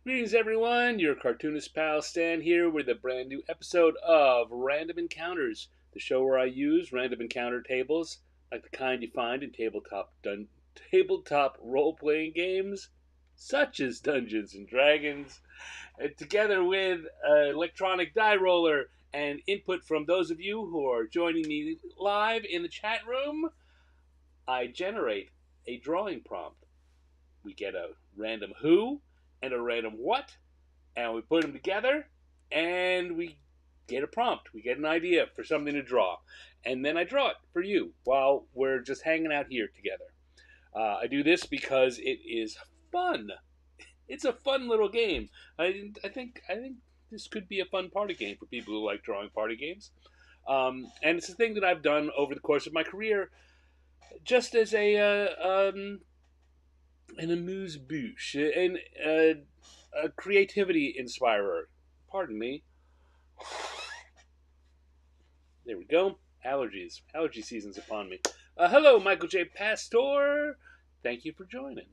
Greetings, everyone. Your cartoonist pal Stan here with a brand new episode of Random Encounters, the show where I use random encounter tables, like the kind you find in tabletop role-playing games, such as Dungeons and Dragons, together with an electronic die roller and input from those of you who are joining me live in the chat room. I generate a drawing prompt. We get a random who and a random what, and we put them together, and we get a prompt. We get an idea for something to draw, and then I draw it for you while we're just hanging out here together. I do this because it is fun. It's a fun little game. I think this could be a fun party game for people who like drawing party games. And it's a thing that I've done over the course of my career, just as an amuse bouche, and a creativity inspirer. Pardon me. There we go. Allergies. Allergy season's upon me. Hello, Michael J. Pastor. Thank you for joining.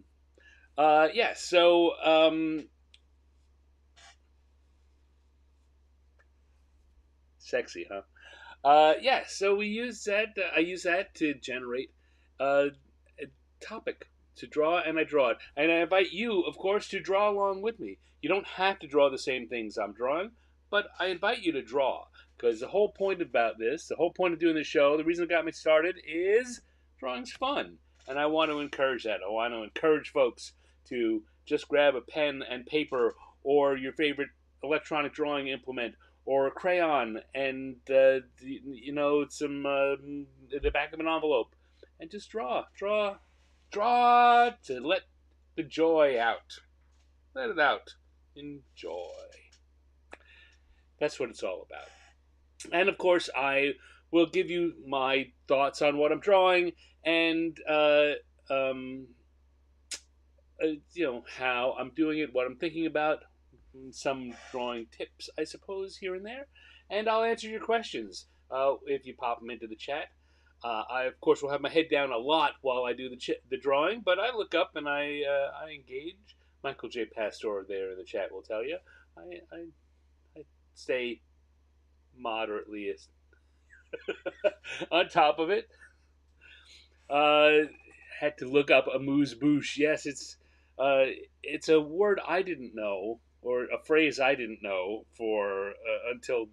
Sexy, huh? So we use that. I use that to generate a topic to draw, and I draw it. And I invite you, of course, to draw along with me. You don't have to draw the same things I'm drawing, but I invite you to draw. Because the whole point about this, the whole point of doing the show, the reason it got me started is drawing's fun. And I want to encourage that. I want to encourage folks to just grab a pen and paper or your favorite electronic drawing implement or a crayon and, some the back of an envelope and just draw to let the joy out. Let it out. Enjoy. That's what it's all about. And of course, I will give you my thoughts on what I'm drawing and, how I'm doing it, what I'm thinking about, some drawing tips, I suppose, here and there. And I'll answer your questions if you pop them into the chat. I, of course, will have my head down a lot while I do the drawing, but I look up and I engage. Michael J. Pastor there in the chat will tell you. I stay moderately on top of it. Had to look up amuse bouche. Yes, it's a word I didn't know, or a phrase I didn't know for until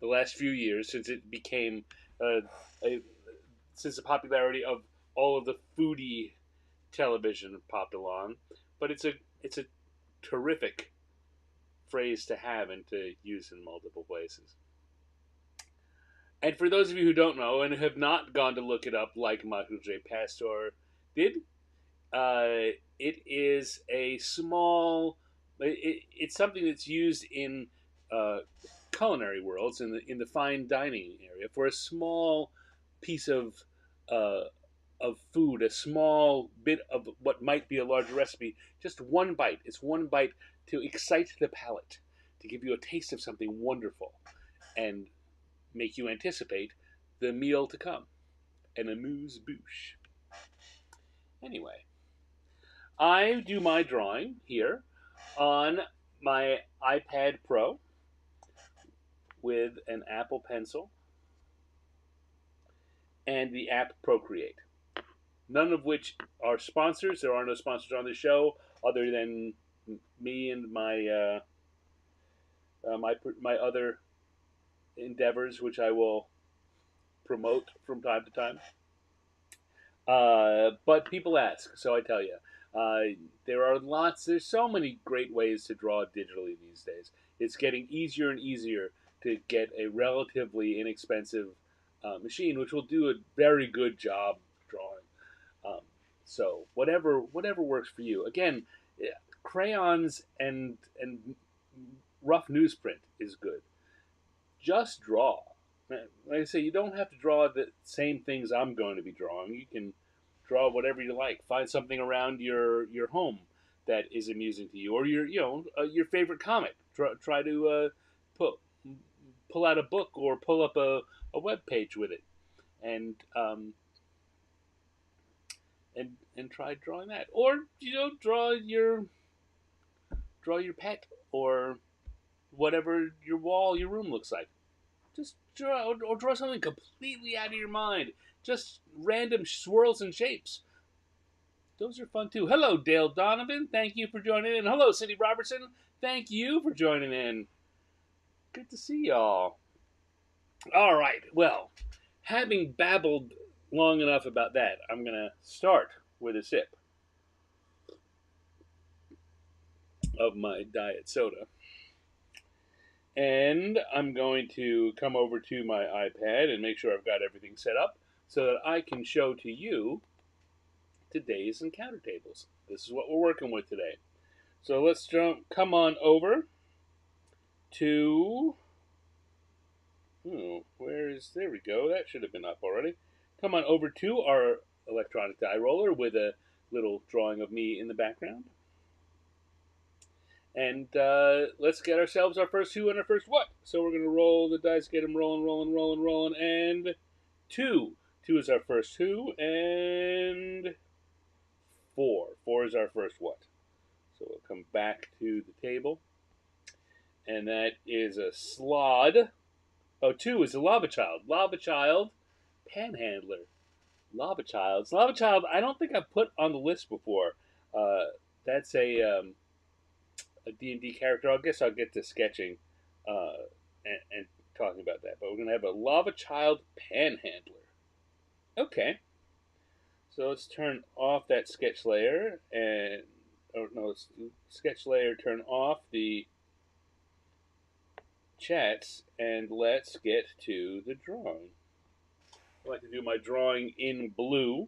the last few years, since it became since the popularity of all of the foodie television popped along. But it's a terrific phrase to have and to use in multiple places. And for those of you who don't know and have not gone to look it up like Michael J. Pastor did, it is a small. It's something that's used in culinary worlds, in the fine dining area, for a small piece of food, a small bit of what might be a larger recipe, just one bite. It's one bite to excite the palate, to give you a taste of something wonderful, and make you anticipate the meal to come. An amuse bouche. Anyway, I do my drawing here on my iPad Pro with an Apple Pencil and the app Procreate. None of which are sponsors. There are no sponsors on the show other than me and my other endeavors, which I will promote from time to time. But people ask, so I tell you. There's so many great ways to draw digitally these days. It's getting easier and easier to get a relatively inexpensive machine, which will do a very good job drawing. So whatever works for you. Again, crayons and rough newsprint is good. Just draw. Like I say, you don't have to draw the same things I'm going to be drawing. You can draw whatever you like. Find something around your home that is amusing to you, or your favorite comic. Try to pull out a book or pull up a web page with it, and and try drawing that, or draw your pet or whatever your room looks like. Just draw or draw something completely out of your mind. Just random swirls and shapes. Those are fun too. Hello, Dale Donovan. Thank you for joining in. Hello, Cindy Robertson. Thank you for joining in. Good to see y'all. All right. Well, having babbled long enough about that, I'm going to start with a sip of my diet soda. And I'm going to come over to my iPad and make sure I've got everything set up so that I can show to you today's encounter tables. This is what we're working with today. So let's come on over to. There we go. That should have been up already. Come on over to our electronic die roller with a little drawing of me in the background. And let's get ourselves our first who and our first what. So we're going to roll the dice, get them rolling, rolling, rolling, rolling, and 2. 2 is our first who, and 4. 4 is our first what. So we'll come back to the table. And that is a Slaad. Oh, 2 is a Lava Child. Lava Child, Panhandler. Lava Child. Lava Child, I don't think I've put on the list before. That's a D&D character. I guess I'll get to sketching and talking about that. But we're going to have a Lava Child Panhandler. Okay. So let's turn off that sketch layer. Sketch layer, turn off the chats, and let's get to the drawing. I like to do my drawing in blue.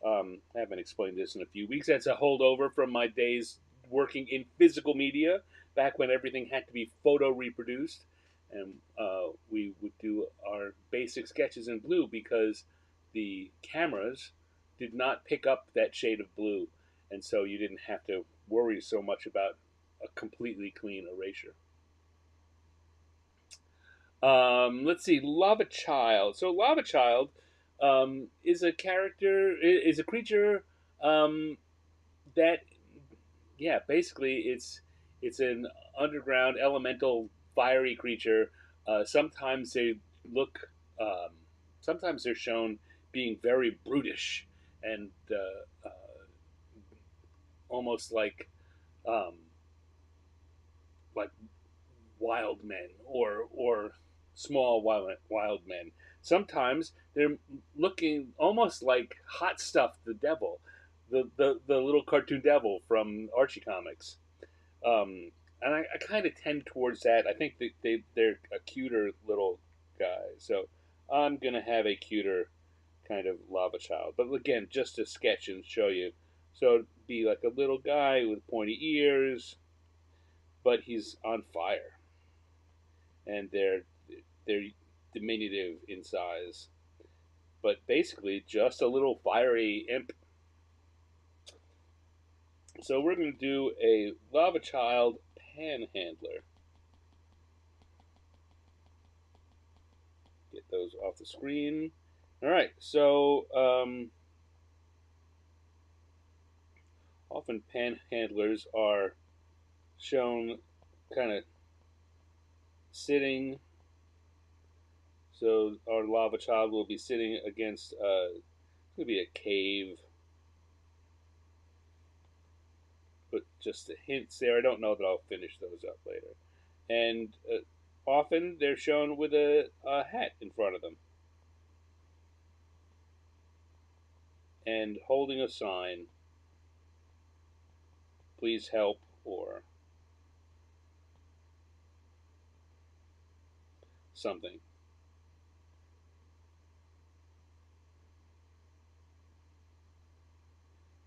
I haven't explained this in a few weeks. That's a holdover from my days working in physical media, back when everything had to be photo reproduced. And we would do our basic sketches in blue because the cameras did not pick up that shade of blue. And so you didn't have to worry so much about a completely clean erasure. Let's see, Lava Child. So Lava Child is a creature that, yeah, basically it's an underground elemental fiery creature. Sometimes they look, sometimes they're shown being very brutish and almost um, like wild men or small wild men. Sometimes they're looking almost like Hot Stuff, the devil, the little cartoon devil from Archie comics. And I kind of tend towards that. I think that they're a cuter little guy, so I'm gonna have a cuter kind of lava child. But again, just to sketch and show you, so it'd be like a little guy with pointy ears, but he's on fire, and they're diminutive in size, but basically just a little fiery imp. So we're going to do a Lava Child Panhandler. Get those off the screen. All right, so often panhandlers are shown kind of sitting. So our Lava Child will be sitting against, it's going to be a cave. Put just the hints there. I don't know that I'll finish those up later. And often they're shown with a hat in front of them and holding a sign, please help, or something.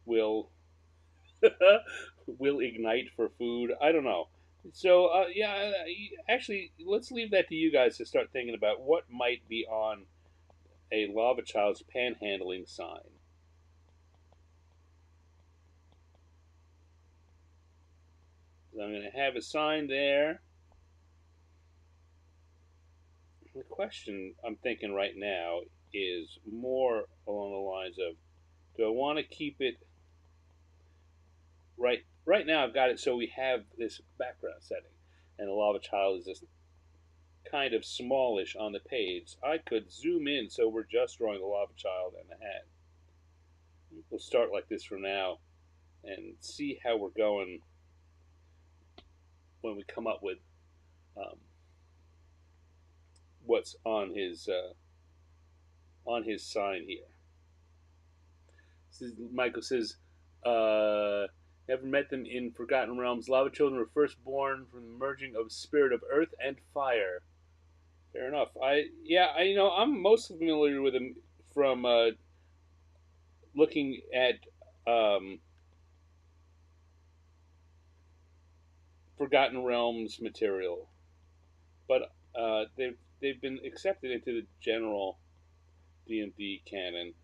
Will will ignite for food. I don't know. So yeah, actually, let's leave that to you guys to start thinking about what might be on a Lava Child's panhandling sign. So I'm going to have a sign there. The question I'm thinking right now is more along the lines of, Do I want to keep it right now? I've got it so we have this background setting, and the lava child is this kind of smallish on the page. I could zoom in so we're just drawing the lava child and the hat. We'll start like this for now and see how we're going when we come up with um, what's on his sign here. Michael says, never met them in Forgotten Realms. Lava children were first born from the merging of spirit of earth and fire. Fair enough. I'm most familiar with them from looking at um, Forgotten Realms material, but they've been accepted into the general D&D canon.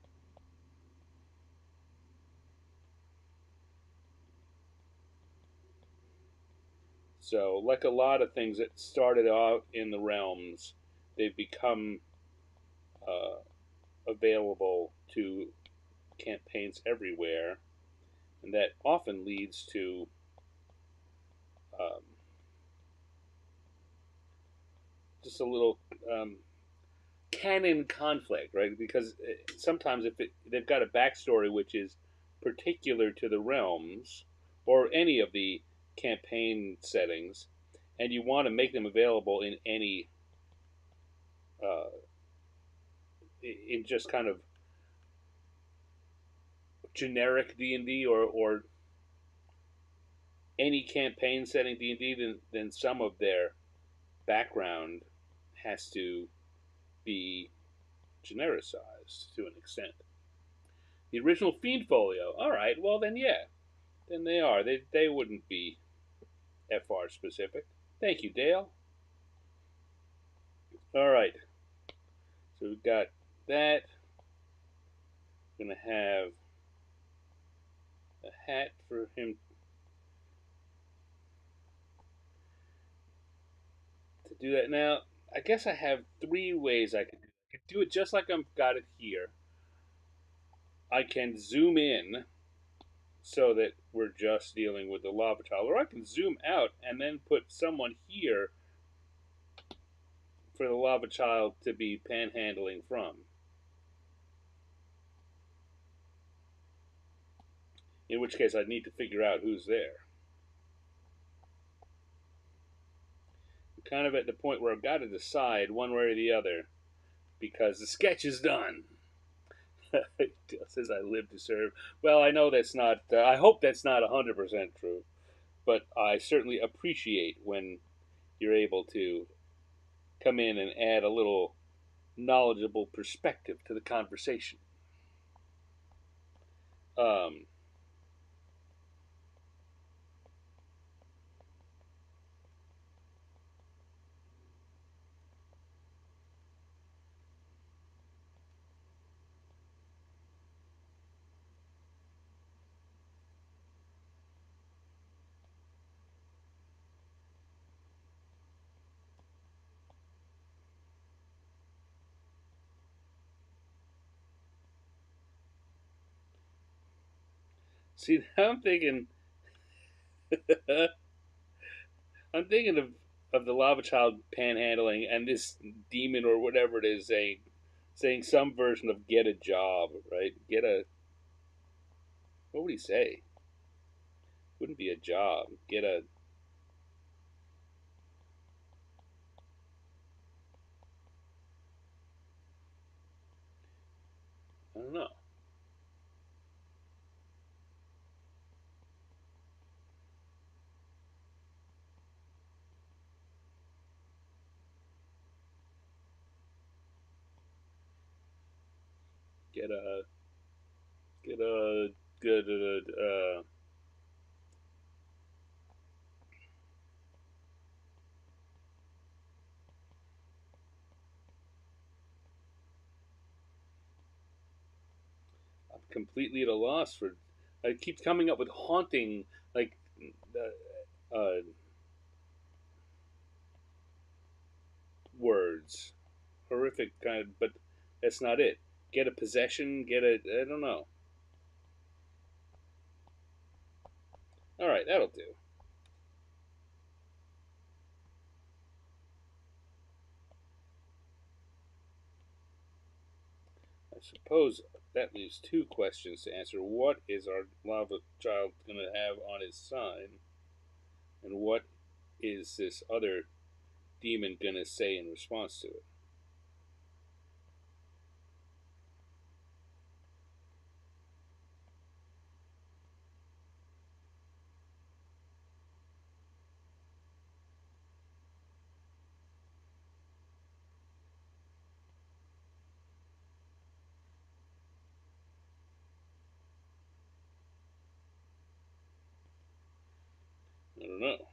So, like a lot of things that started out in the realms, they've become uh, available to campaigns everywhere, and that often leads to um, just a little canon conflict, right? Because sometimes they've got a backstory which is particular to the realms or any of the campaign settings, and you want to make them available in any uh, in just kind of generic D&D or any campaign setting D&D, then some of their background has to be genericized to an extent. The original Fiend Folio, all right, well then yeah, then they are. They wouldn't be FR specific. Thank you, Dale. All right, so we've got that. We're gonna have a hat for him to do that. Now, I guess I have three ways I could do it just like I've got it here. I can zoom in so that we're just dealing with the lava child, or I can zoom out and then put someone here for the lava child to be panhandling from. In which case, I'd need to figure out who's there. I'm kind of at the point where I've got to decide one way or the other because the sketch is done. Dale says I live to serve. Well, I know that's not. I hope that's not 100% true, but I certainly appreciate when you're able to come in and add a little knowledgeable perspective to the conversation. Um, See, I'm thinking, I'm thinking of the lava child panhandling and this demon or whatever it is saying some version of get a job, right? Get a what would he say? Wouldn't be a job. Get a I don't know. Get a get a good I'm completely at a loss for. I keep coming up with haunting like words, horrific kind of, but that's not it. Get a possession. Get a I don't know. All right, that'll do. I suppose that leaves two questions to answer. What is our lava child going to have on his sign? And what is this other demon going to say in response to it? I don't know.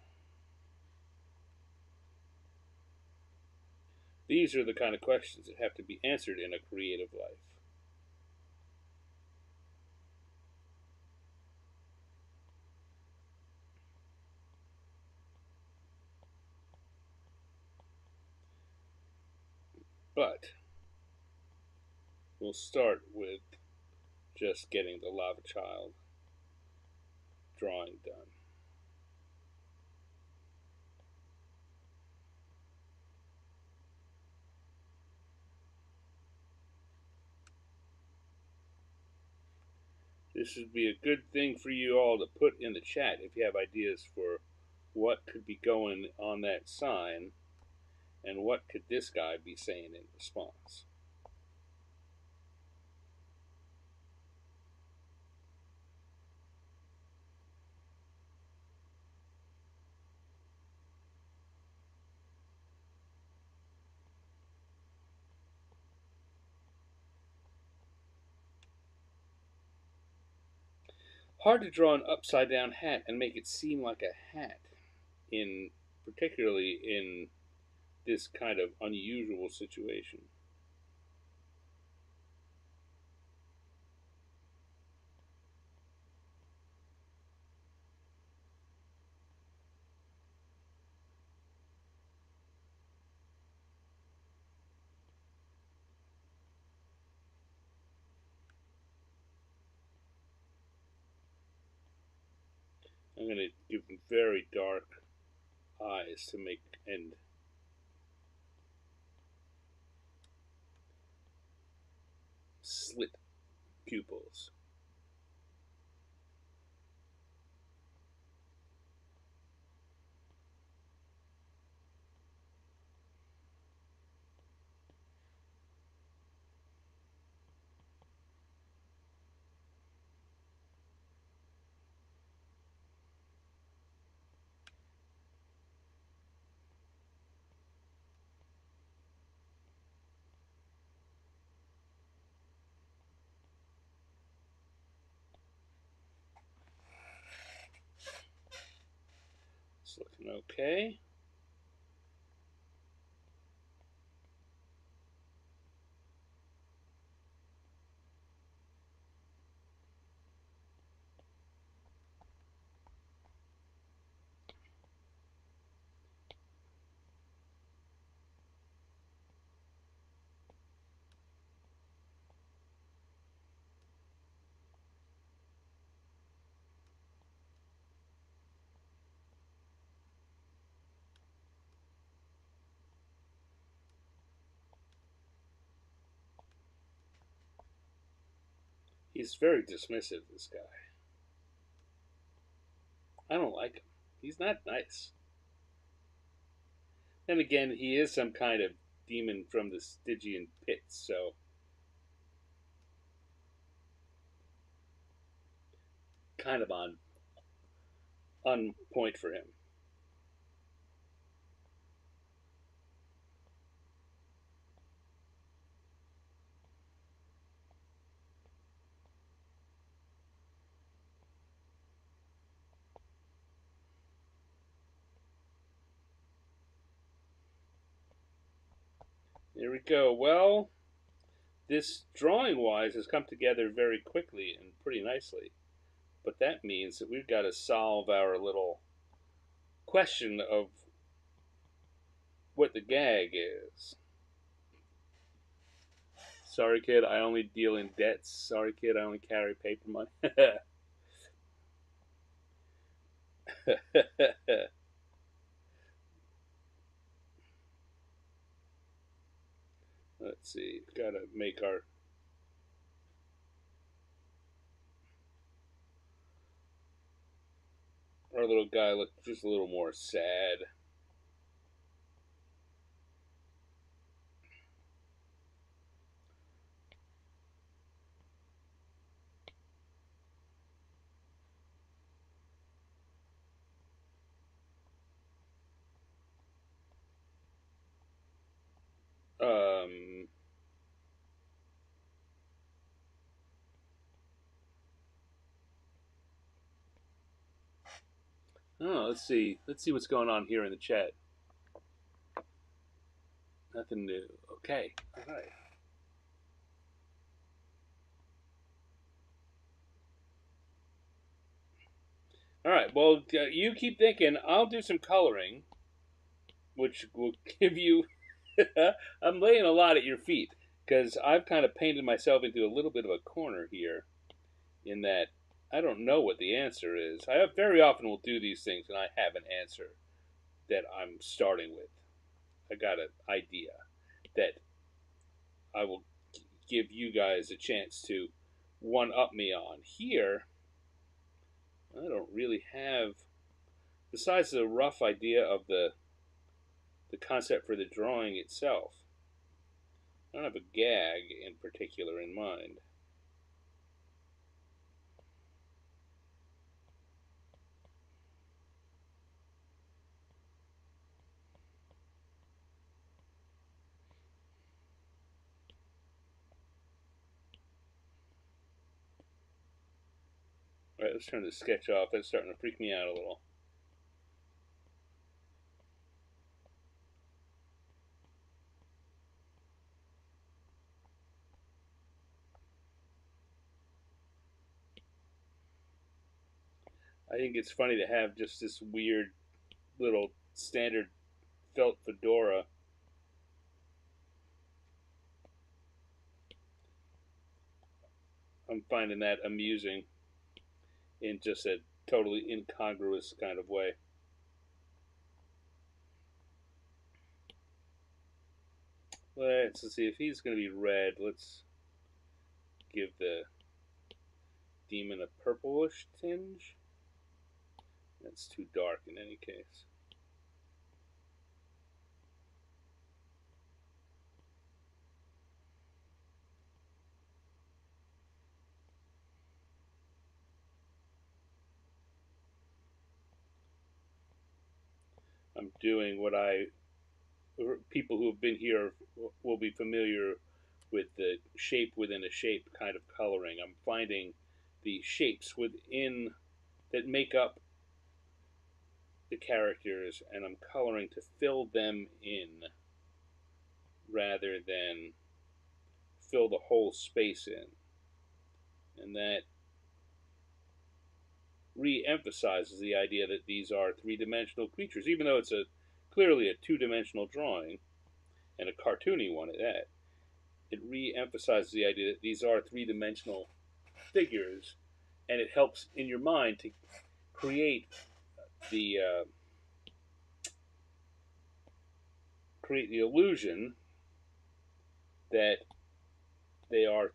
These are the kind of questions that have to be answered in a creative life. But we'll start with just getting the lava child drawing done. This would be a good thing for you all to put in the chat if you have ideas for what could be going on that sign and what could this guy be saying in response. Hard to draw an upside down hat and make it seem like a hat, in particularly in this kind of unusual situation. I'm going to give them very dark eyes to make and slit pupils. It's looking okay. He's very dismissive, this guy. I don't like him. He's not nice. Then again, he is some kind of demon from the Stygian pits, so kind of on point for him. There we go. Well, this drawing wise has come together very quickly and pretty nicely. But that means that we've got to solve our little question of what the gag is. Sorry, kid, I only deal in debts. Sorry, kid, I only carry paper money. Let's see. Gotta make our little guy look just a little more sad. Um, oh, let's see. Let's see what's going on here in the chat. Nothing new. Okay. All right. All right. Well, you keep thinking. I'll do some coloring, which will give you. I'm laying a lot at your feet because I've kind of painted myself into a little bit of a corner here in that I don't know what the answer is. I very often will do these things and I have an answer that I'm starting with. I got an idea that I will give you guys a chance to one up me on. Here, I don't really have, besides the rough idea of the concept for the drawing itself, I don't have a gag in particular in mind. All right, let's turn the sketch off. That's starting to freak me out a little. I think it's funny to have just this weird little standard felt fedora. I'm finding that amusing in just a totally incongruous kind of way. Let's see if he's going to be red. Let's give the demon a purplish tinge. That's too dark in any case. I'm doing what people who have been here will be familiar with the shape within a shape kind of coloring. I'm finding the shapes within that make up the characters and I'm coloring to fill them in rather than fill the whole space in. And that re-emphasizes the idea that these are three-dimensional creatures, even though it's clearly a two-dimensional drawing and a cartoony one at that. It re-emphasizes the idea that these are three-dimensional figures, and it helps in your mind to create the illusion that they are.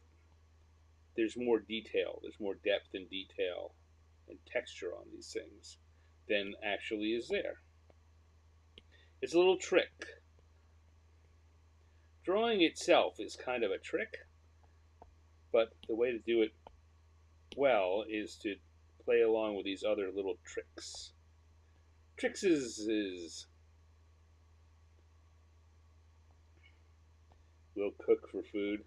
There's more detail, there's more depth and detail and texture on these things than actually is there. It's a little trick. Drawing itself is kind of a trick, but the way to do it well is to play along with these other little tricks. Tricks is we'll cook for food.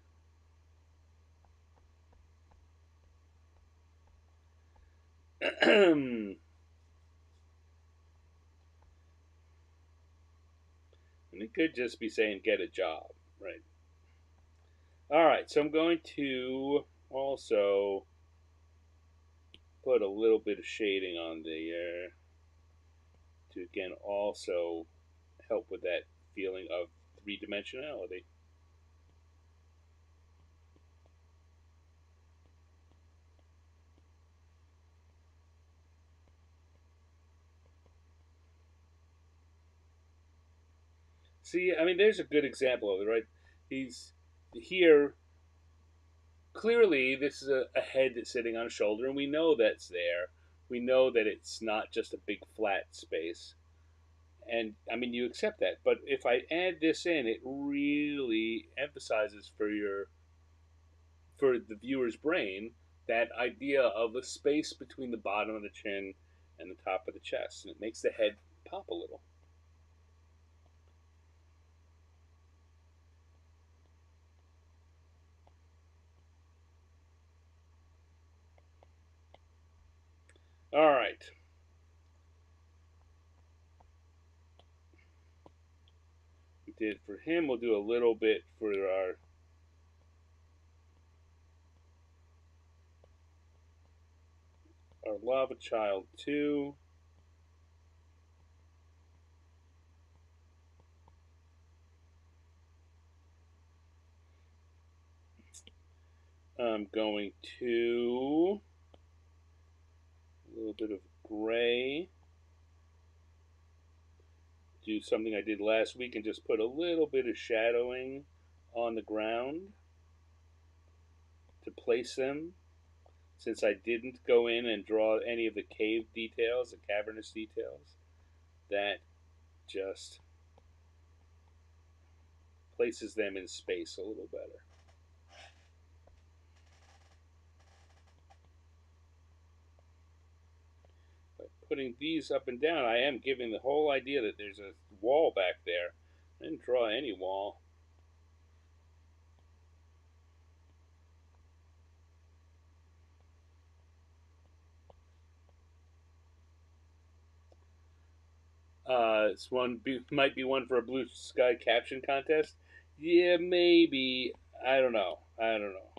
And it could just be saying get a job, right? All right, so I'm going to also put a little bit of shading on there to again also help with that feeling of three-dimensionality. See, I mean, there's a good example of it, right? He's here. Clearly, this is a head that's sitting on a shoulder, and we know that's there. We know that it's not just a big flat space. And I mean, you accept that. But if I add this in, it really emphasizes for the viewer's brain that idea of a space between the bottom of the chin and the top of the chest, and it makes the head pop a little. All right. We did for him. We'll do a little bit for our lava child too. I'm going to a little bit of gray. Do something I did last week and just put a little bit of shadowing on the ground to place them. Since I didn't go in and draw any of the cave details, the cavernous details, that just places them in space a little better. By putting these up and down, I am giving the whole idea that there's a wall back there. I didn't draw any wall. It's might be one for a blue sky caption contest. Yeah, maybe. I don't know. I don't know.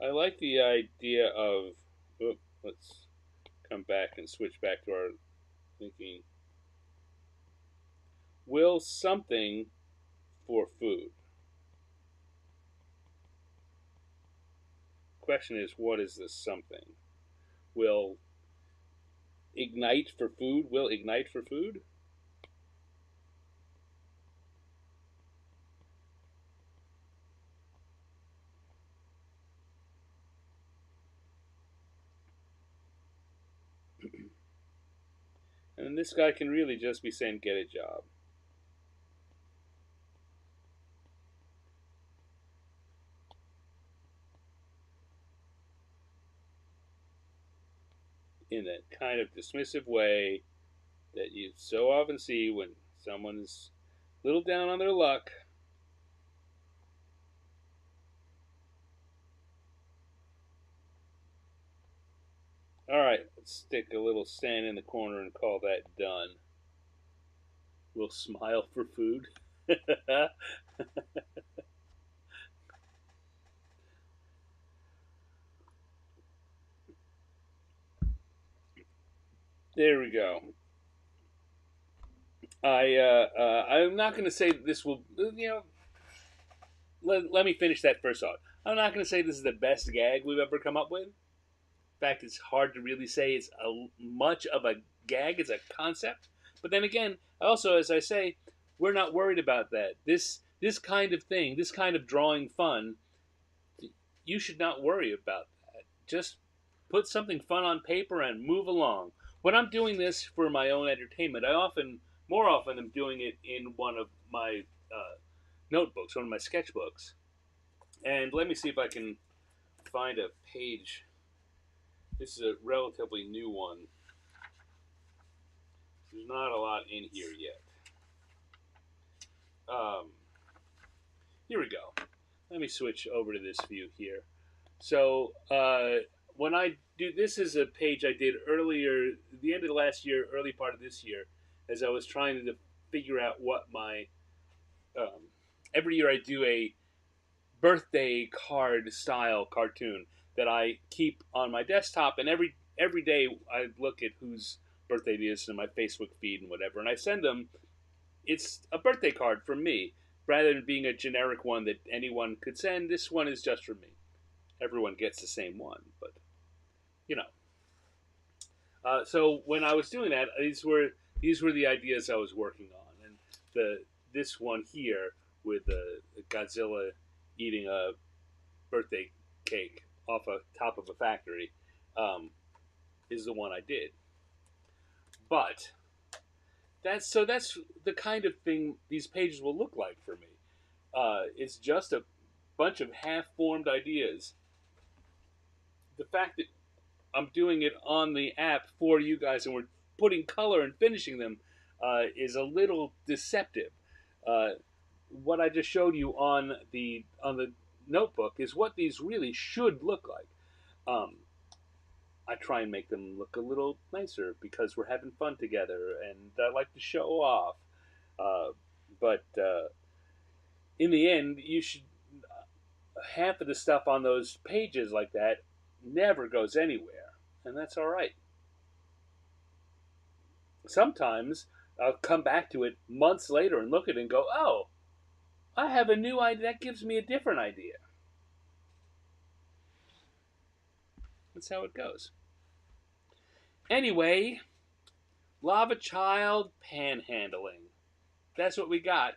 I like the idea of. Oh, let's come back and switch back to our thinking. Will something for food? Question is, what is this something? Will ignite for food? Will ignite for food? And this guy can really just be saying, get a job. In that kind of dismissive way that you so often see when someone is a little down on their luck. All right, let's stick a little sand in the corner and call that done. We'll smile for food. There we go. I'm not going to say this will. Let me finish that first thought. I'm not going to say this is the best gag we've ever come up with. In fact, it's hard to really say it's much of a gag. It's a concept. But then again, also as I say, we're not worried about that. This kind of thing, this kind of drawing fun, you should not worry about that. Just put something fun on paper and move along. When I'm doing this for my own entertainment, more often, am doing it in one of my notebooks, one of my sketchbooks. And let me see if I can find a page. This is a relatively new one. There's not a lot in here yet. Here we go. Let me switch over to this view here. So when I do, this is a page I did earlier, the end of last year, early part of this year, as I was trying to figure out what my. Every year I do a birthday card style cartoon that I keep on my desktop, and every day I look at whose birthday it is in my Facebook feed and whatever, and I send them it's a birthday card from me rather than being a generic one that anyone could send. This one is just for me. Everyone gets the same one, but you know. So when I was doing that, these were the ideas I was working on, and the this one here with the Godzilla eating a birthday cake off a top of a factory is the one I did. But that's the kind of thing these pages will look like for me. It's just a bunch of half-formed ideas. The fact that I'm doing it on the app for you guys and we're putting color and finishing them is a little deceptive. Uh, what I just showed you on the notebook is what these really should look like. Um, I try and make them look a little nicer because we're having fun together and I like to show off. Uh, but in the end, you should half of the stuff on those pages like that never goes anywhere, and that's all right. Sometimes I'll come back to it months later and look at it and go, "Oh, I have a new idea. That gives me a different idea." That's how it goes. Anyway, Lava Child panhandling. That's what we got.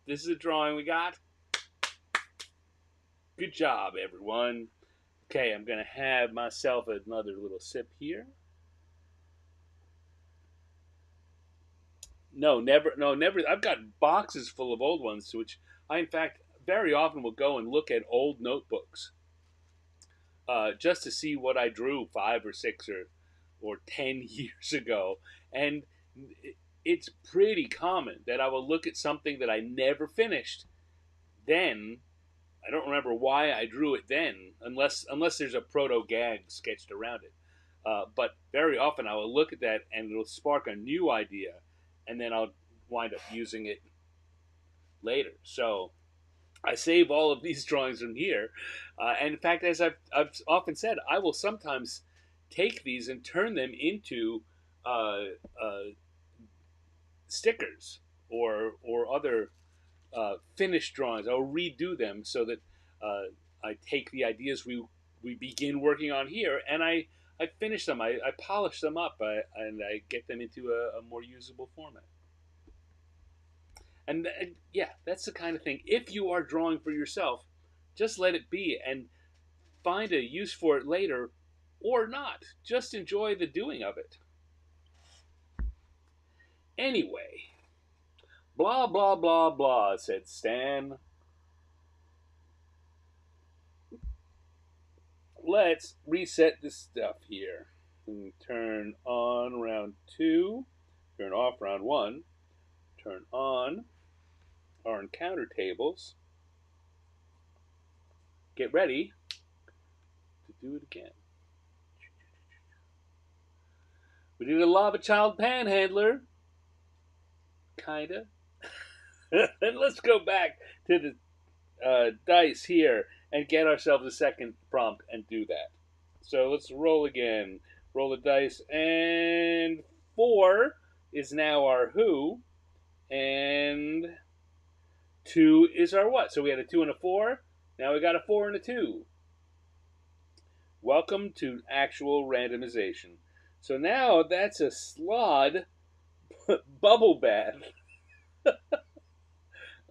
This is a drawing we got. Good job, everyone. Okay, I'm gonna have myself another little sip here. No, never. No, never. I've got boxes full of old ones, which I, in fact, very often will go and look at old notebooks just to see what I drew 5 or 6 or 10 years ago, and it's pretty common that I will look at something that I never finished. Then I don't remember why I drew it then, unless there's a proto gag sketched around it. But very often I will look at that and it'll spark a new idea, and then I'll wind up using it later. So I save all of these drawings from here, and in fact, as I've often said, I will sometimes take these and turn them into uh, uh, stickers or other finished drawings. I'll redo them so that I take the ideas we begin working on here and I finish them. I polish them up and I get them into a more usable format. And yeah, that's the kind of thing. If you are drawing for yourself, just let it be and find a use for it later or not. Just enjoy the doing of it. Anyway, blah, blah, blah, blah, said Stan. Let's reset this stuff here. Turn on round 2, turn off round 1, turn on our encounter tables. Get ready to do it again. We did a Lava Child Panhandler. Kinda. And let's go back to the dice here and get ourselves a second prompt and do that. So let's roll again. Roll the dice, and 4 is now our who, and 2 is our what? So we had a 2 and a 4. Now we got a 4 and a 2. Welcome to actual randomization. So now that's a Slaad bubble bath.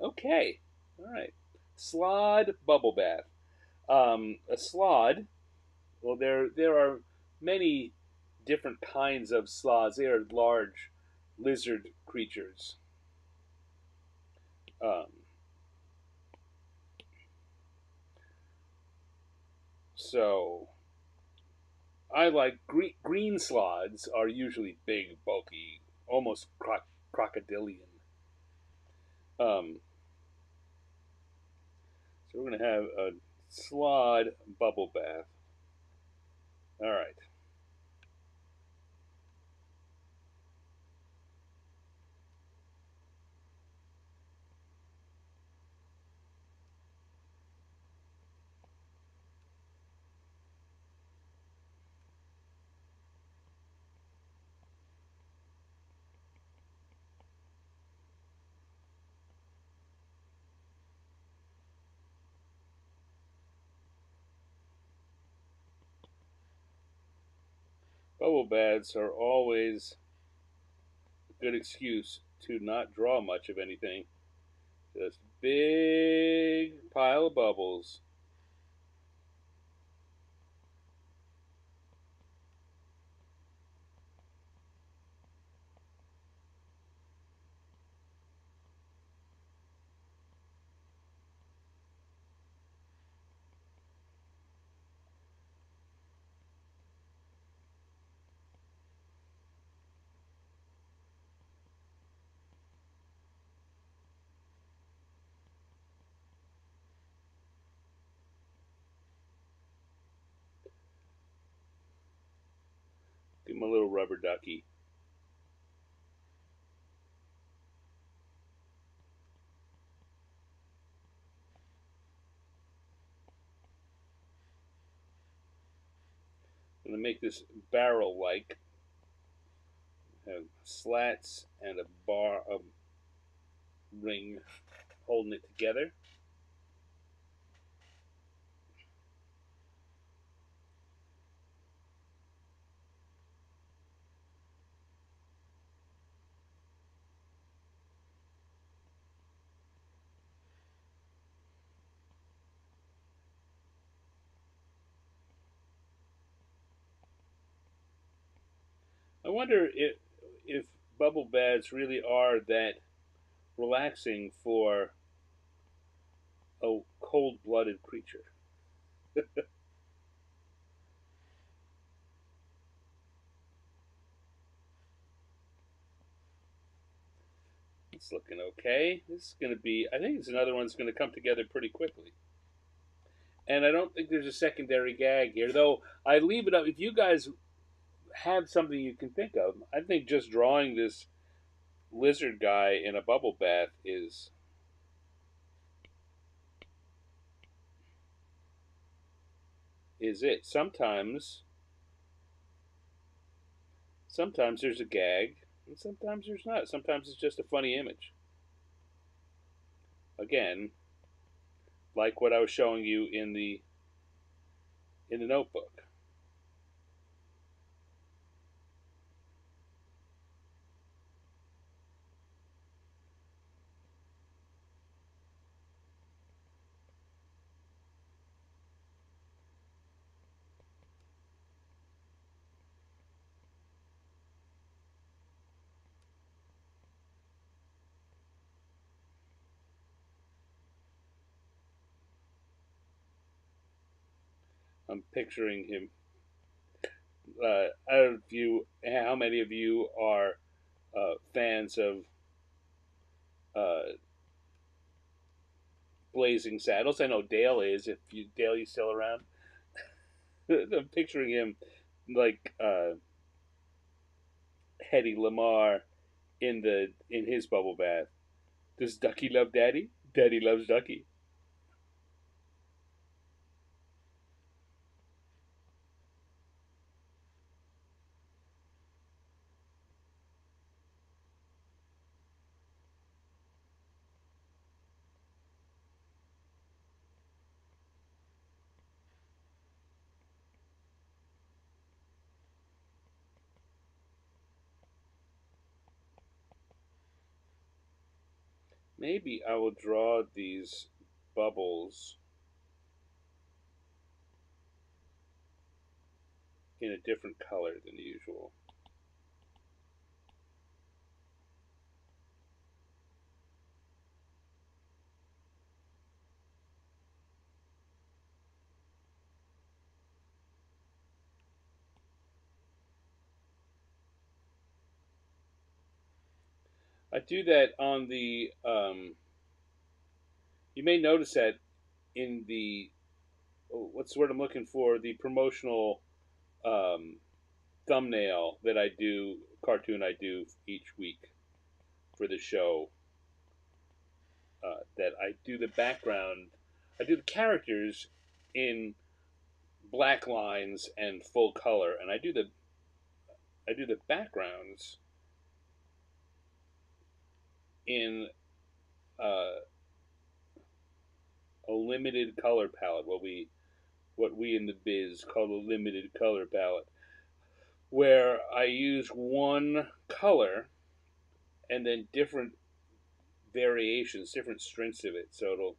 Okay. All right. Slaad bubble bath. A Slaad. Well, there are many different kinds of Slaads. They are large lizard creatures. Um, so I like green Slaads are usually big, bulky, almost crocodilian. Um, so we're gonna have a Slaad bubble bath. All right. Bubble baths are always a good excuse to not draw much of anything. Just big pile of bubbles. Give him a little rubber ducky. I'm going to make this barrel like. Have slats and a bar of ring holding it together. I wonder if bubble baths really are that relaxing for a cold-blooded creature. It's looking okay. This is going to be. I think it's another one that's going to come together pretty quickly. And I don't think there's a secondary gag here, though. I leave it up. If you guys have something you can think of, I think just drawing this lizard guy in a bubble bath is it. Sometimes there's a gag, and sometimes there's not. Sometimes it's just a funny image. Again, like what I was showing you in the notebook. I'm picturing him. I don't know if you, how many of you are fans of uh, Blazing Saddles? I know Dale is. If you Dale, you still around? I'm picturing him like Hedy Lamarr in his bubble bath. Does Ducky love Daddy? Daddy loves Ducky. Maybe I will draw these bubbles in a different color than usual. I do that on the. You may notice that in the what's the word I'm looking for? The promotional um, thumbnail that I do, cartoon I do each week for the show. That I do the background, I do the characters in black lines and full color, and I do the backgrounds in uh, a limited color palette. What we in the biz call a limited color palette. where I use one color and then different variations, different strengths of it. So it'll,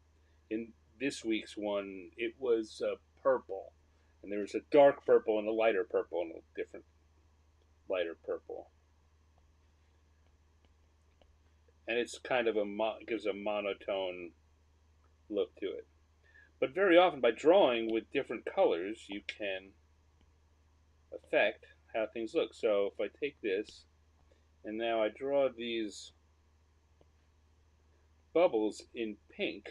in this week's one, it was purple, and there was a dark purple and a lighter purple and a different lighter purple, and it's kind of gives a monotone look to it. But very often, by drawing with different colors, you can affect how things look. So if I take this and now I draw these bubbles in pink,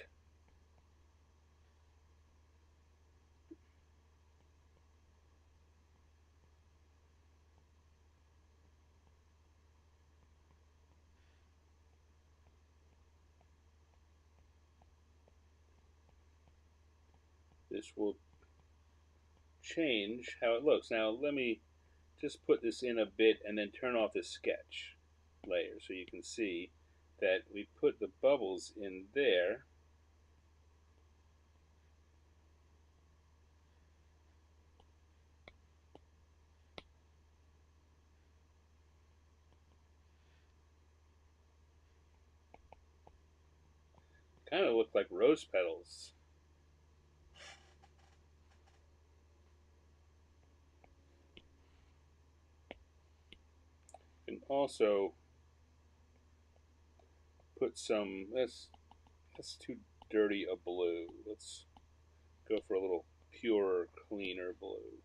this will change how it looks. Now let me just put this in a bit and then turn off the sketch layer so you can see that we put the bubbles in there. Kind of look like rose petals. You can also put some, that's too dirty a blue. Let's go for a little purer, cleaner blue.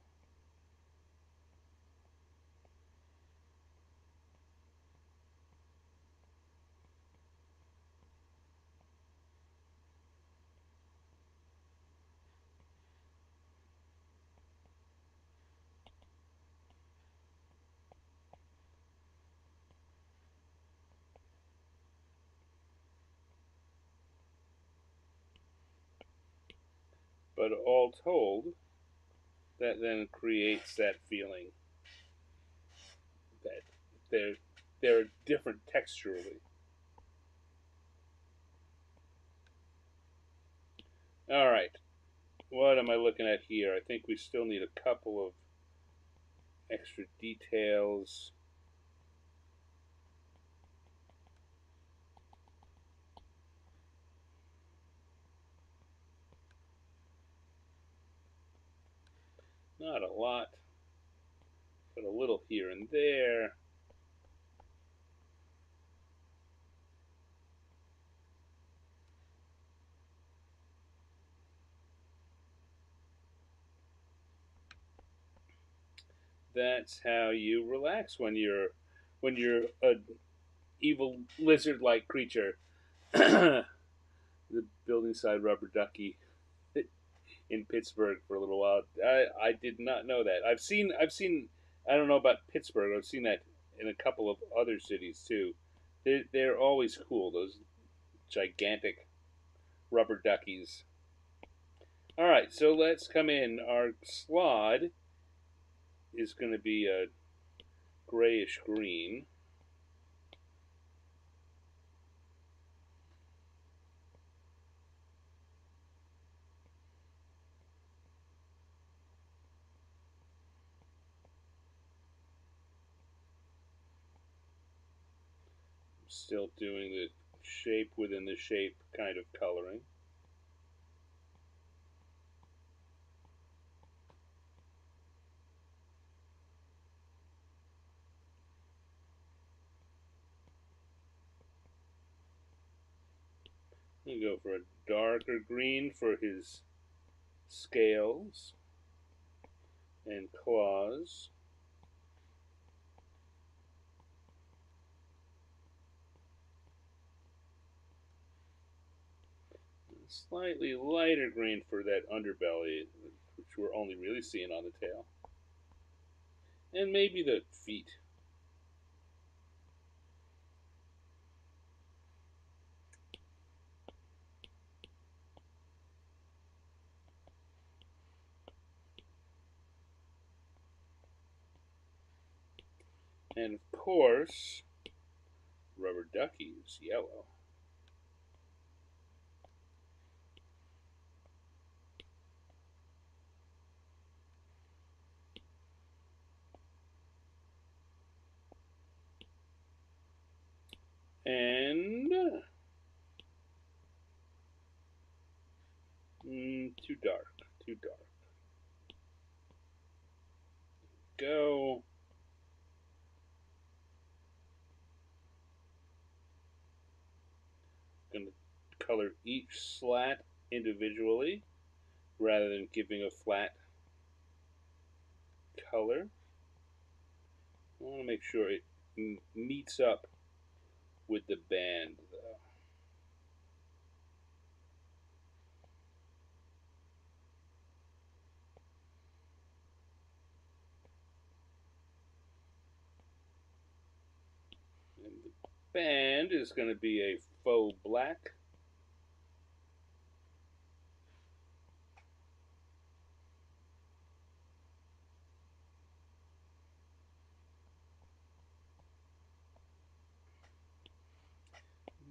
But all told, that then creates that feeling that they're different texturally. All right, what am I looking at here? I think we still need a couple of extra details. Not a lot, but a little here and there. That's how you relax when you're an evil lizard-like creature. The building side rubber ducky in Pittsburgh for a little while. I did not know that. I've seen I don't know about Pittsburgh. I've seen that in a couple of other cities too. They're always cool. Those gigantic rubber duckies. All right, so let's come in. Our Slaad is going to be a grayish green. Still doing the shape within the shape kind of coloring. You go for a darker green for his scales and claws. Slightly lighter green for that underbelly, which we're only really seeing on the tail. And maybe the feet. And of course, rubber duckies, yellow. too dark. Too dark. Go. Going to color each slat individually rather than giving a flat color. I want to make sure it meets up with the band, though. And the band is going to be a faux black.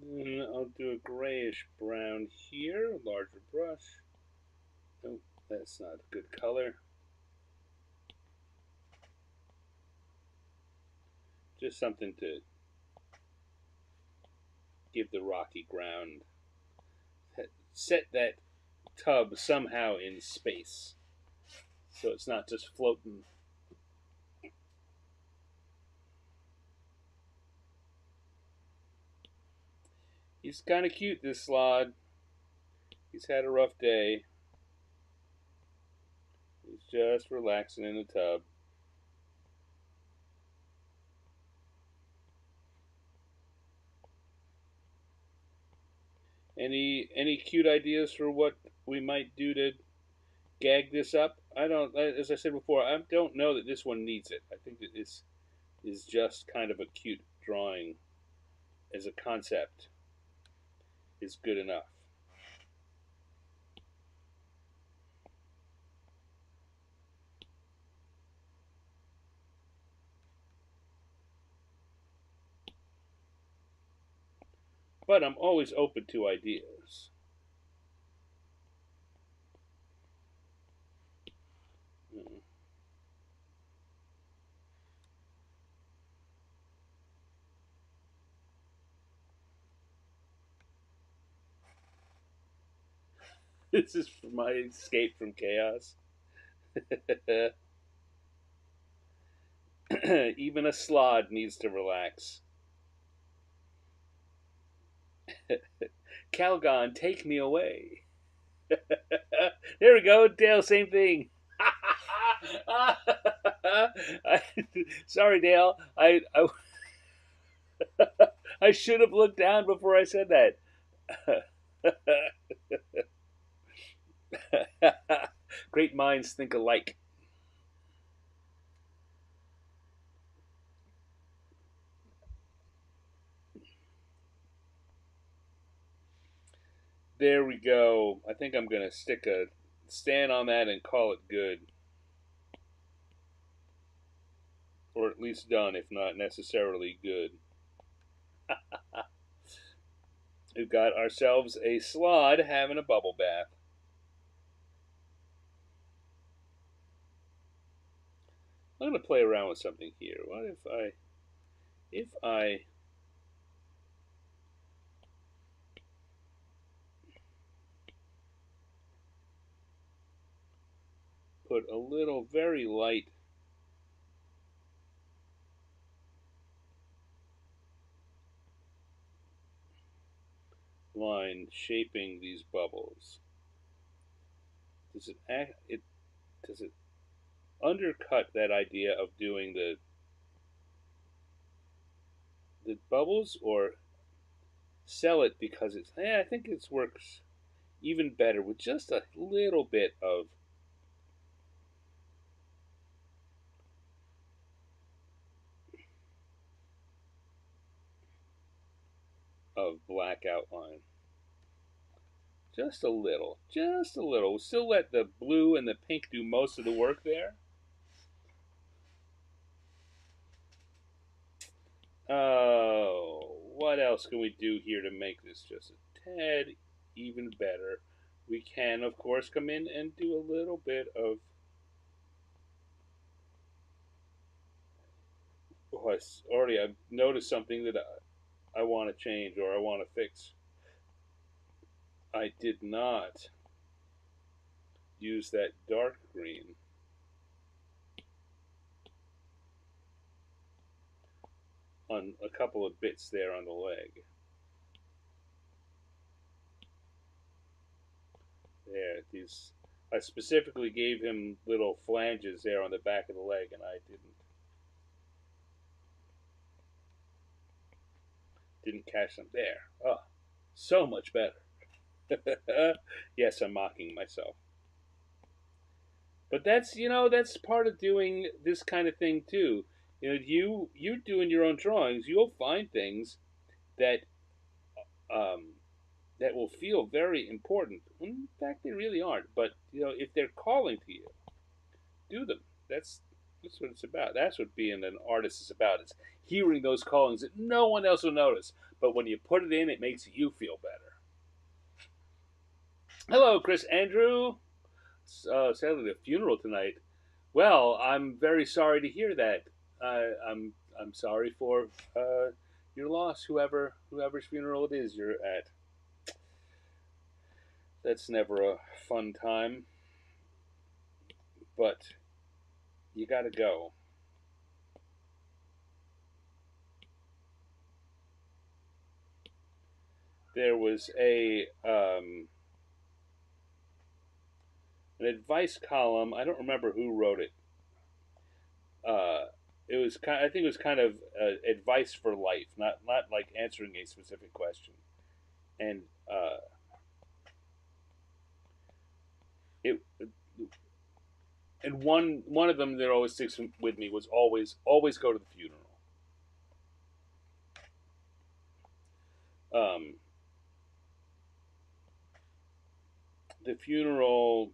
Then I'll do a grayish brown here, a larger brush. Oh, that's not a good color. Just something to give the rocky ground. Set that tub somehow in space, so it's not just floating. He's kind of cute, this Slaad. He's had a rough day. He's just relaxing in the tub. Any cute ideas for what we might do to gag this up? I don't. As I said before, I don't know that this one needs it. I think it is just kind of a cute drawing as a concept is good enough. But I'm always open to ideas. This is my escape from chaos. Even a Slaad needs to relax. Calgon, take me away. There we go, Dale, same thing. Sorry, Dale. I should have looked down before I said that. Great minds think alike. There we go. I think I'm going to stick a stand on that and call it good. Or at least done, if not necessarily good. We've got ourselves a Slaad having a bubble bath. I'm going to play around with something here. What if I put a little very light line shaping these bubbles? Does it undercut that idea of doing the bubbles, or sell it because it's I think it works even better with just a little bit of black outline. Just a little. Just a little. We'll still let the blue and the pink do most of the work there. Oh, what else can we do here to make this just a tad even better? We can, of course, come in and do a little bit of. Oh, I've noticed something that I want to change or I want to fix. I did not use that dark green on a couple of bits there on the leg. There, these I specifically gave him little flanges there on the back of the leg, and I didn't catch them there. Oh, so much better. Yes, I'm mocking myself. But that's part of doing this kind of thing too. You doing your own drawings, you'll find things that um, that will feel very important. When in fact, they really aren't. But if they're calling to you, do them. That's that's what it's about. That's what being an artist is about. It's hearing those callings that no one else will notice. But when you put it in, it makes you feel better. Hello, Chris Andrew. Sadly, a funeral tonight. Well, I'm very sorry to hear that. I'm sorry for your loss, whoever's funeral it is you're at. That's never a fun time, but you got to go. There was a an advice column. I don't remember who wrote it. Uh, it was kind. I think it was kind of advice for life, not like answering a specific question. And it and one of them that always sticks with me was always go to the funeral. Um, the funeral,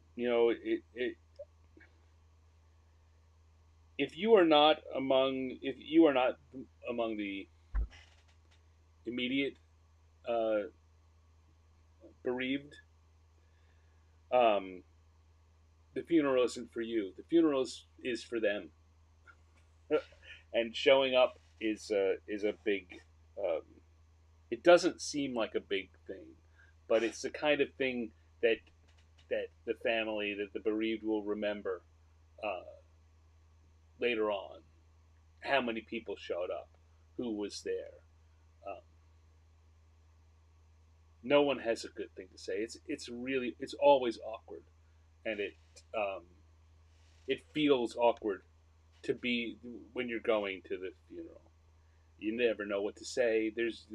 if you are not among the immediate uh, bereaved, um, the funeral isn't for you. The funeral is for them, and showing up is a big. Um, it doesn't seem like a big thing, but it's the kind of thing that the family, that the bereaved will remember uh, later on. How many people showed up? Who was there? Um, no one has a good thing to say. It's always awkward, and um, it feels awkward to be when you're going to the funeral. You never know what to say. There's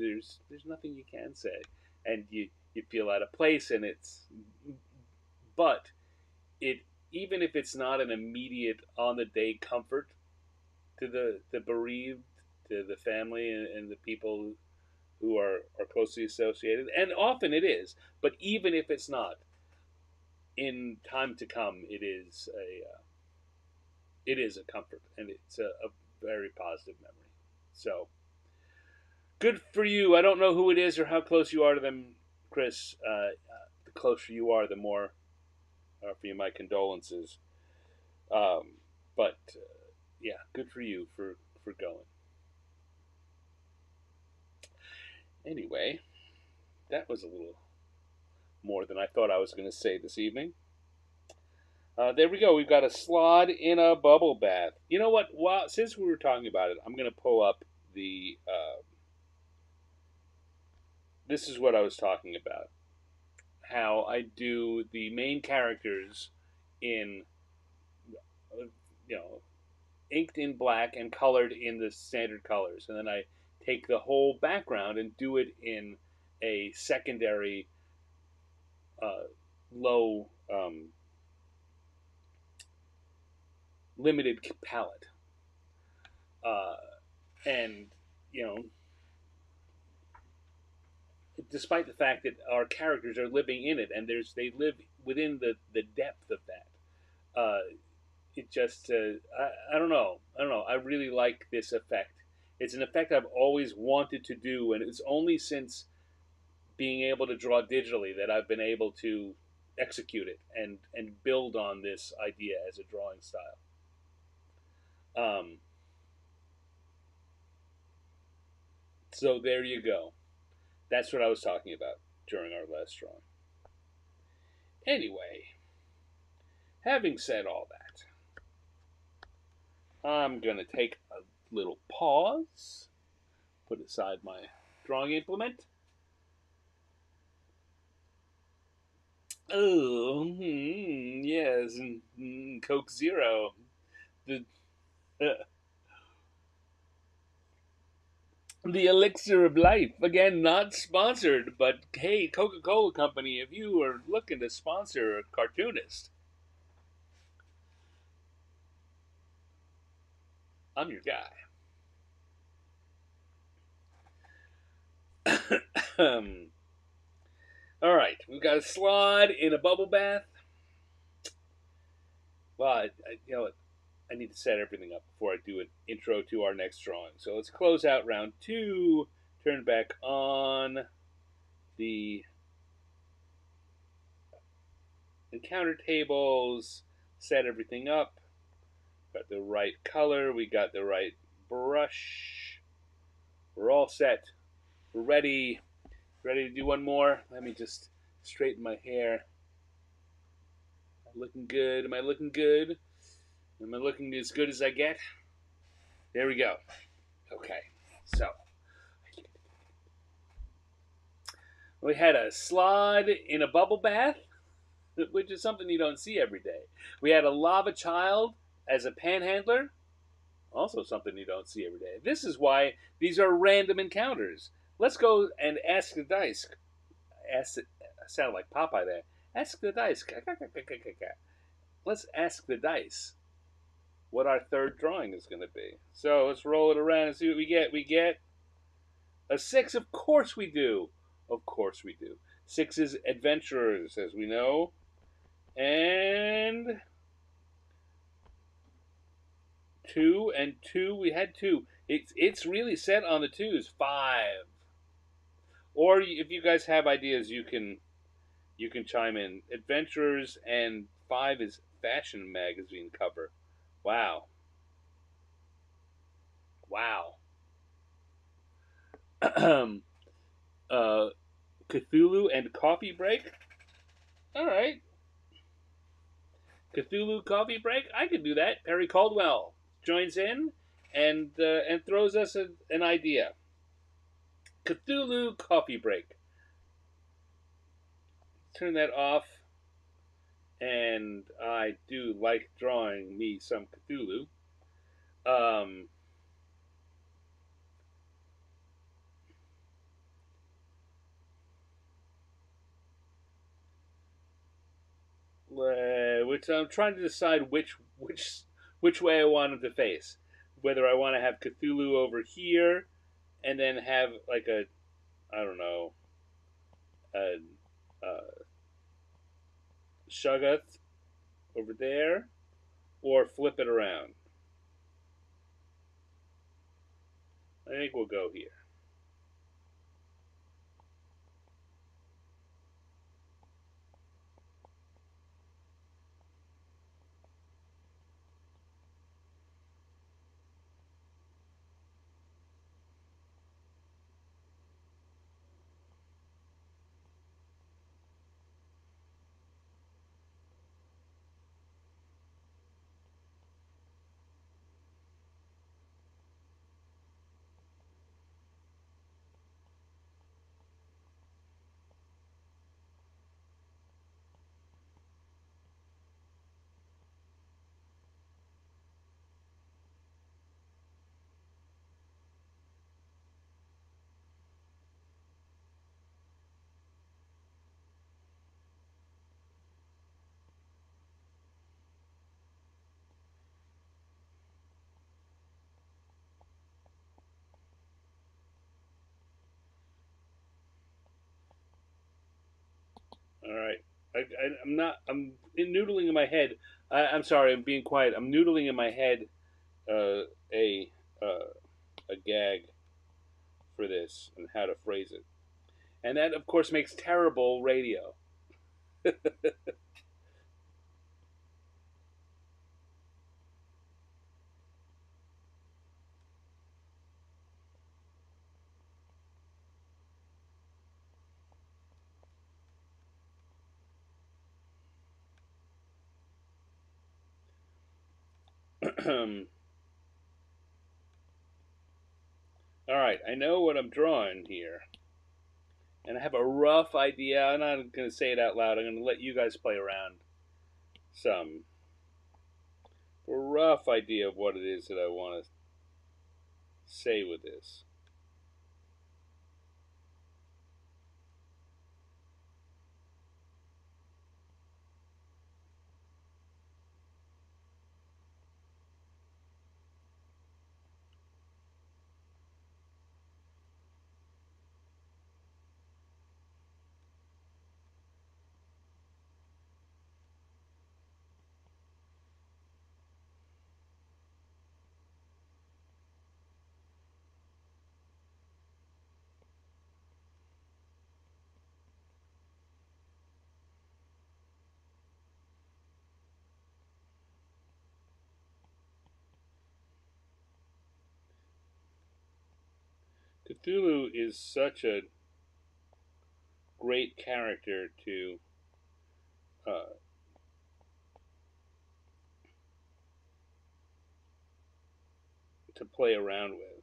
nothing you can say, and you feel out of place, and but it even if it's not an immediate on the day comfort to the bereaved, to the family and the people who are closely associated, and often it is. But even if it's not, in time to come, it is a comfort, and it's a very positive memory. So good for you. I don't know who it is or how close you are to them, Chris. The closer you are, the more for you my condolences. But yeah, good for you for going. Anyway, that was a little more than I thought I was going to say this evening. There we go. We've got a Slaad in a bubble bath. You know what? Well, since we were talking about it, I'm going to pull up the. This is what I was talking about. How I do the main characters in, you know, inked in black and colored in the standard colors, and then I take the whole background and do it in a secondary uh, low limited palette, uh, and you know, despite the fact that our characters are living in it and they live within the depth of that. It just I don't know. I really like this effect. It's an effect I've always wanted to do, and it's only since being able to draw digitally that I've been able to execute it and build on this idea as a drawing style. Um, so there you go. That's what I was talking about during our last drawing. Anyway, Having said all that, I'm going to take a little pause, put aside my drawing implement. Oh, yes, Coke Zero. The the elixir of life. Again, not sponsored, but hey, Coca-Cola Company, if you are looking to sponsor a cartoonist, I'm your guy. All right, we've got a Slaad in a bubble bath. Well, you know what? I need to set everything up before I do an intro to our next drawing. So let's close out round two. Turn back on the encounter tables. Set everything up. Got the right color. We got the right brush. We're all set. We're ready. Ready to do one more? Let me just straighten my hair. Am I looking good? Am I looking good? Am I looking as good as I get? There we go. Okay, so we had a Slaad in a bubble bath, which is something you don't see every day. We had a lava child as a panhandler, also something you don't see every day. This is why these are random encounters. Let's go and ask the dice. Ask it. I sound like Popeye there. Ask the dice. Let's ask the dice what our third drawing is going to be. So let's roll it around and see what we get. We get a 6. Of course we do. Of course we do. 6 is adventurers, as we know. And 2 and 2. We had 2. It's really set on the 2s. 5. Or if you guys have ideas, you can chime in. Adventurers and 5 is fashion magazine cover. Wow. Wow. Cthulhu and coffee break. All right. Cthulhu coffee break. I could do that. Perry Caldwell joins in and throws us an idea. Cthulhu coffee break. Turn that off. And I do like drawing me some Cthulhu. Which I'm trying to decide which way I want him to face. Whether I want to have Cthulhu over here, and then have like a, I don't know, a, a Shuggoth over there, or flip it around. I think we'll go here. All right. I'm not. Noodling in my head. I'm sorry. I'm being quiet. I'm noodling in my head. Uh, a a gag for this and how to phrase it, and that of course makes terrible radio. All right, I know what I'm drawing here, and I have a rough idea. I'm not going to say it out loud. I'm going to let you guys play around some. A rough idea of what it is that I want to say with this. Cthulhu is such a great character uh, to play around with.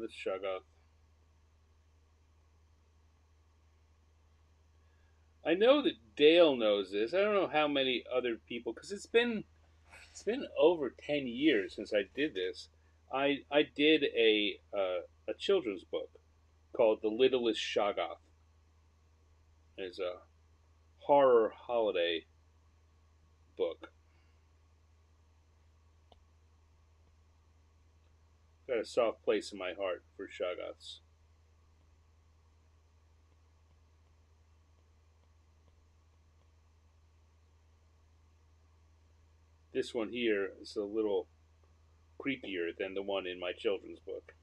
Let's shug off. I know that Dale knows this. I don't know how many other people, because it's been over 10 years since I did this. I did a children's book called The Littlest Shoggoth. It's a horror holiday book. Got a soft place in my heart for Shoggoths. This one here is a little creepier than the one in my children's book.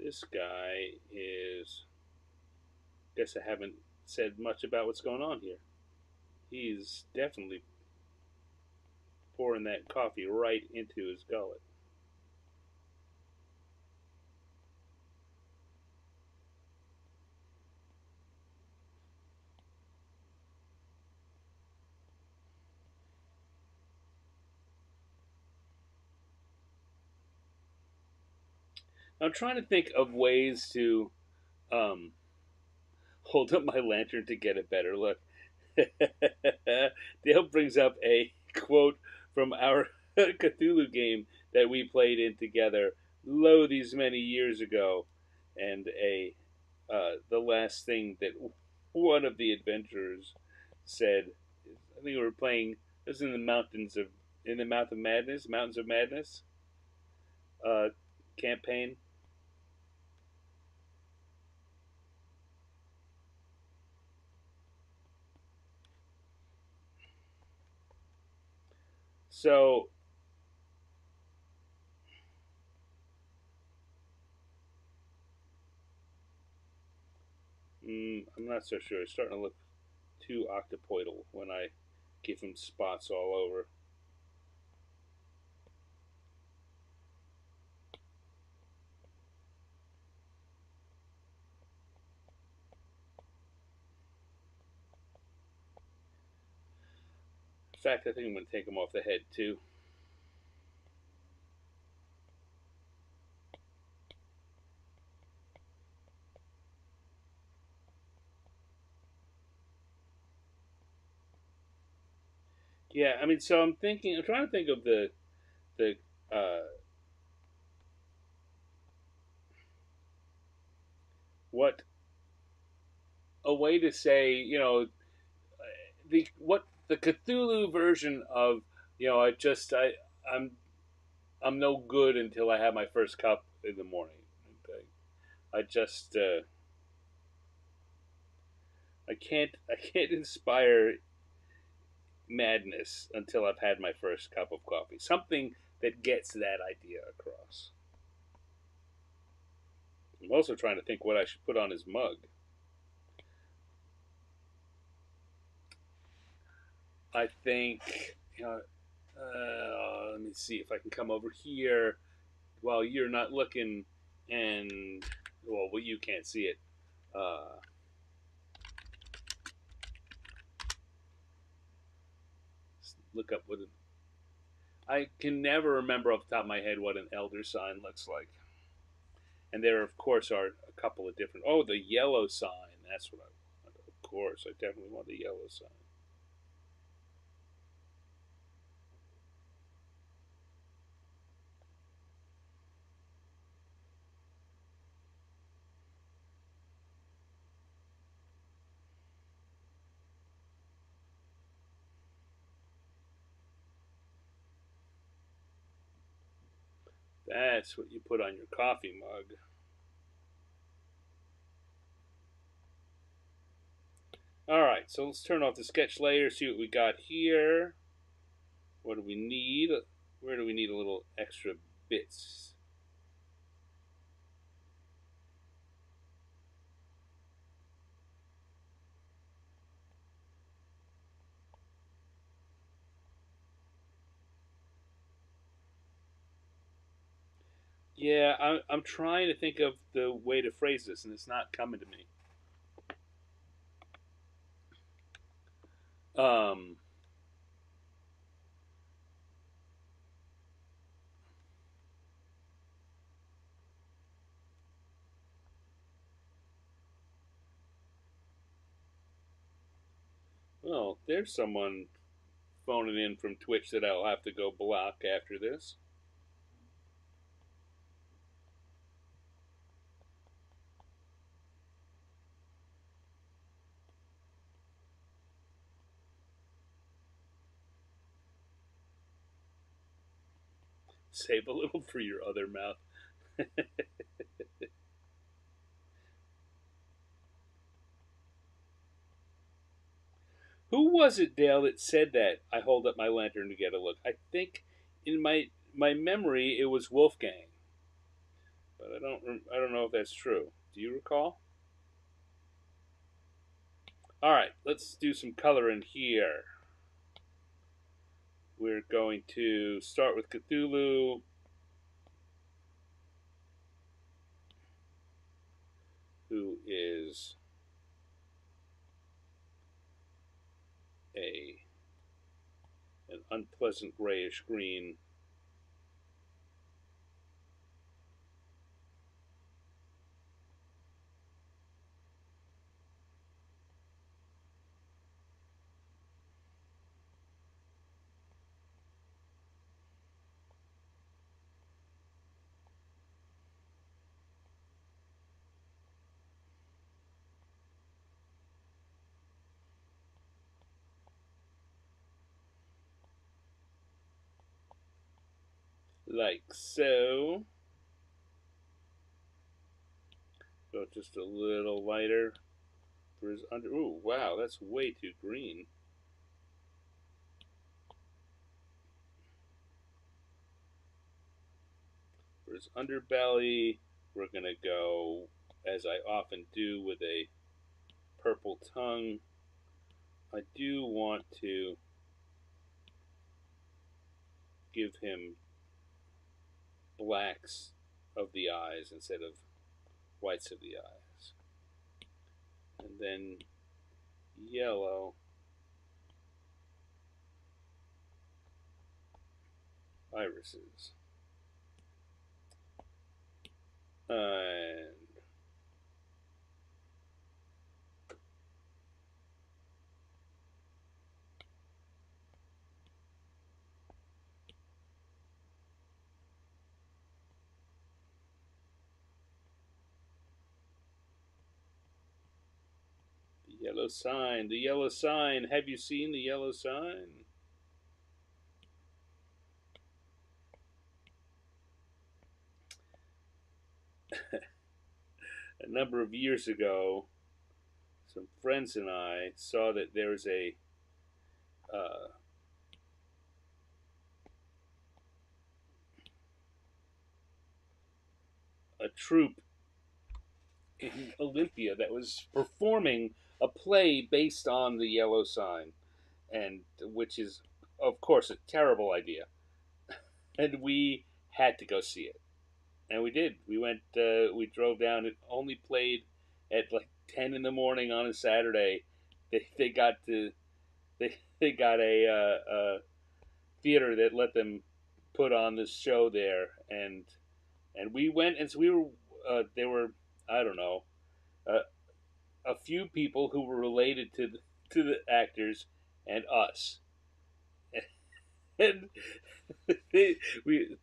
This guy is. Guess I haven't said much about what's going on here. He's definitely pouring that coffee right into his gullet. I'm trying to think of ways to um, hold up my lantern to get a better look. Dale brings up a quote from our Cthulhu game that we played in together, lo these many years ago, and a the last thing that one of the adventurers said. I think we were playing. This is in the Mouth of Madness, Mountains of Madness uh, campaign. So I'm not so sure. It's starting to look too octopoidal when I give him spots all over. In fact, I think I'm going to take him off the head too. Yeah, I mean, so I'm thinking. I'm trying to think of the what a way to say, the Cthulhu version of, I'm I'm no good until I have my first cup in the morning. I just I can't inspire madness until I've had my first cup of coffee. Something that gets that idea across. I'm also trying to think what I should put on his mug. I think, let me see if I can come over here while you're not looking, and well, you can't see it. Uh, Look up what I can never remember off the top of my head what an elder sign looks like. And there, of course, are a couple of different. Oh, the yellow sign. That's what I want. Of course, I definitely want the yellow sign. That's what you put on your coffee mug. All right, so let's turn off the sketch layer, see what we got here. What do we need? Where do we need a little extra bits? Yeah, I'm trying to think of the way to phrase this, and it's not coming to me. Um, well, there's someone phoning in from Twitch that I'll have to go block after this. Save a little for your other mouth. Who was it, Dale, that said that? I hold up my lantern to get a look. I think in my memory it was Wolfgang, but I don't know if that's true. Do you recall? All right, let's do some color in here. We're going to start with Cthulhu. Who is a an unpleasant grayish green. Like so. Go just a little lighter for his under. Ooh, wow, that's way too green. For his underbelly, we're gonna go, as I often do, with a double tongue. I do want to give him blacks of the eyes instead of whites of the eyes. And then yellow irises. And the yellow sign. The yellow sign. Have you seen the yellow sign? A number of years ago, some friends and I saw that there was uh, a troupe in Olympia that was performing a play based on the yellow sign, and which is, of course, a terrible idea. And we had to go see it, and we did. We went. We drove down. It only played at like 10 in the morning on a Saturday. They got to they got a theater that let them put on this show there, and we went, and so we were there were, I don't know, uh, a few people who were related to the actors and us. And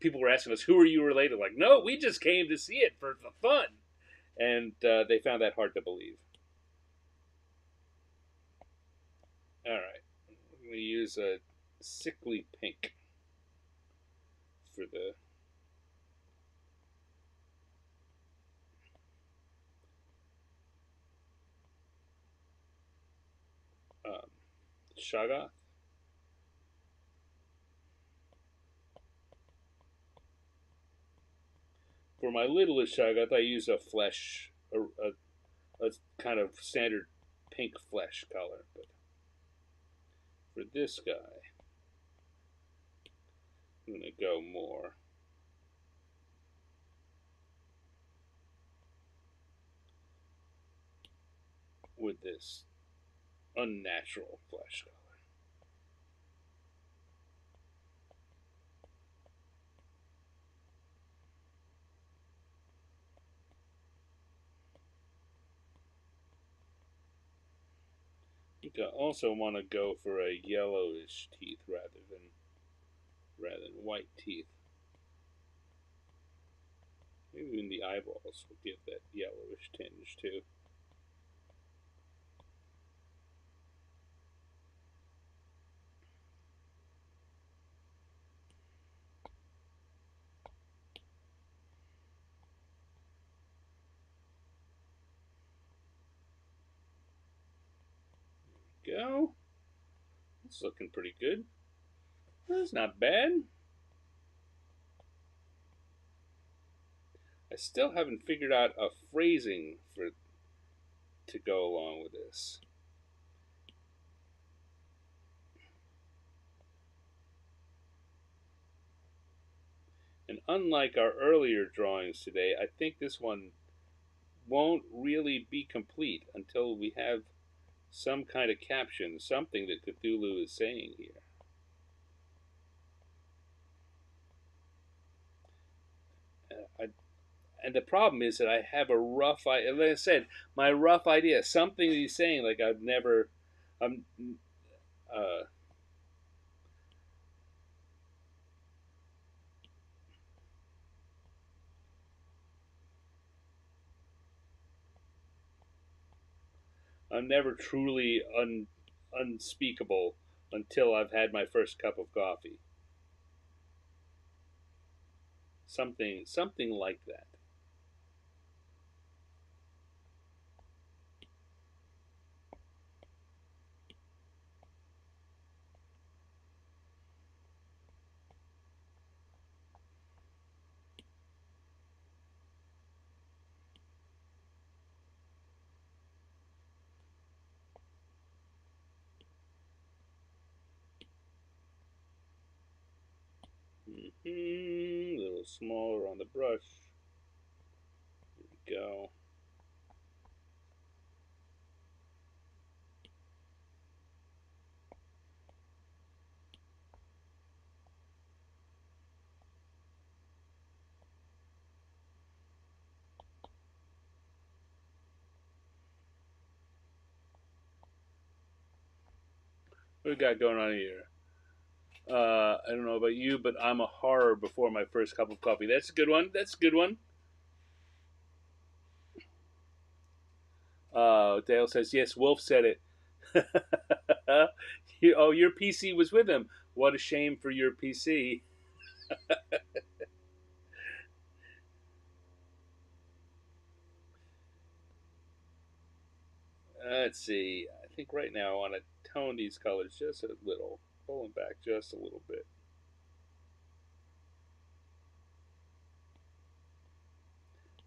people were asking us, who are you related? Like, no, we just came to see it for the fun. And they found that hard to believe. All right, we're going to use a sickly pink for the um, Shoggoth. For my littlest Shoggoth, I use a flesh, a kind of standard pink flesh color. But for this guy, I'm going to go more with this unnatural flesh color. You also want to go for a yellowish teeth rather than white teeth. Maybe even the eyeballs will give that yellowish tinge too. There we go. It's looking pretty good. That's not bad. I still haven't figured out a phrasing to go along with this. And unlike our earlier drawings today, I think this one won't really be complete until we have some kind of caption, something that Cthulhu is saying here. And the problem is that I have a rough idea. Like I said, my rough idea, something that he's saying, like I'm, uh, I'm never truly unspeakable until I've had my first cup of coffee. Something like that. A little smaller on the brush. There we go. What we got going on here? I don't know about you, but I'm a horror before my first cup of coffee. That's a good one. That's a good one. Dale says, yes, Wolf said it. Oh, your PC was with him. What a shame for your PC. Let's see. I think right now I want to tone these colors just a little. Pull them back just a little bit.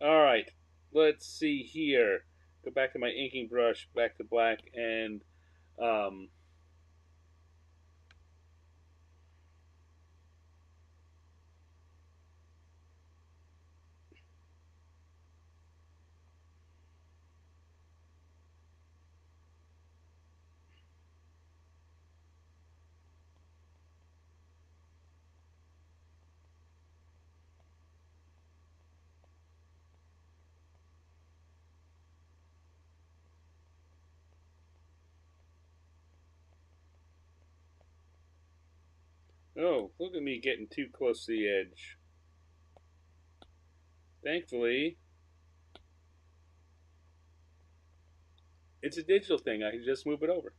All right. Let's see here. Go back to my inking brush, back to black, and um, oh, look at me getting too close to the edge. Thankfully, it's a digital thing. I can just move it over.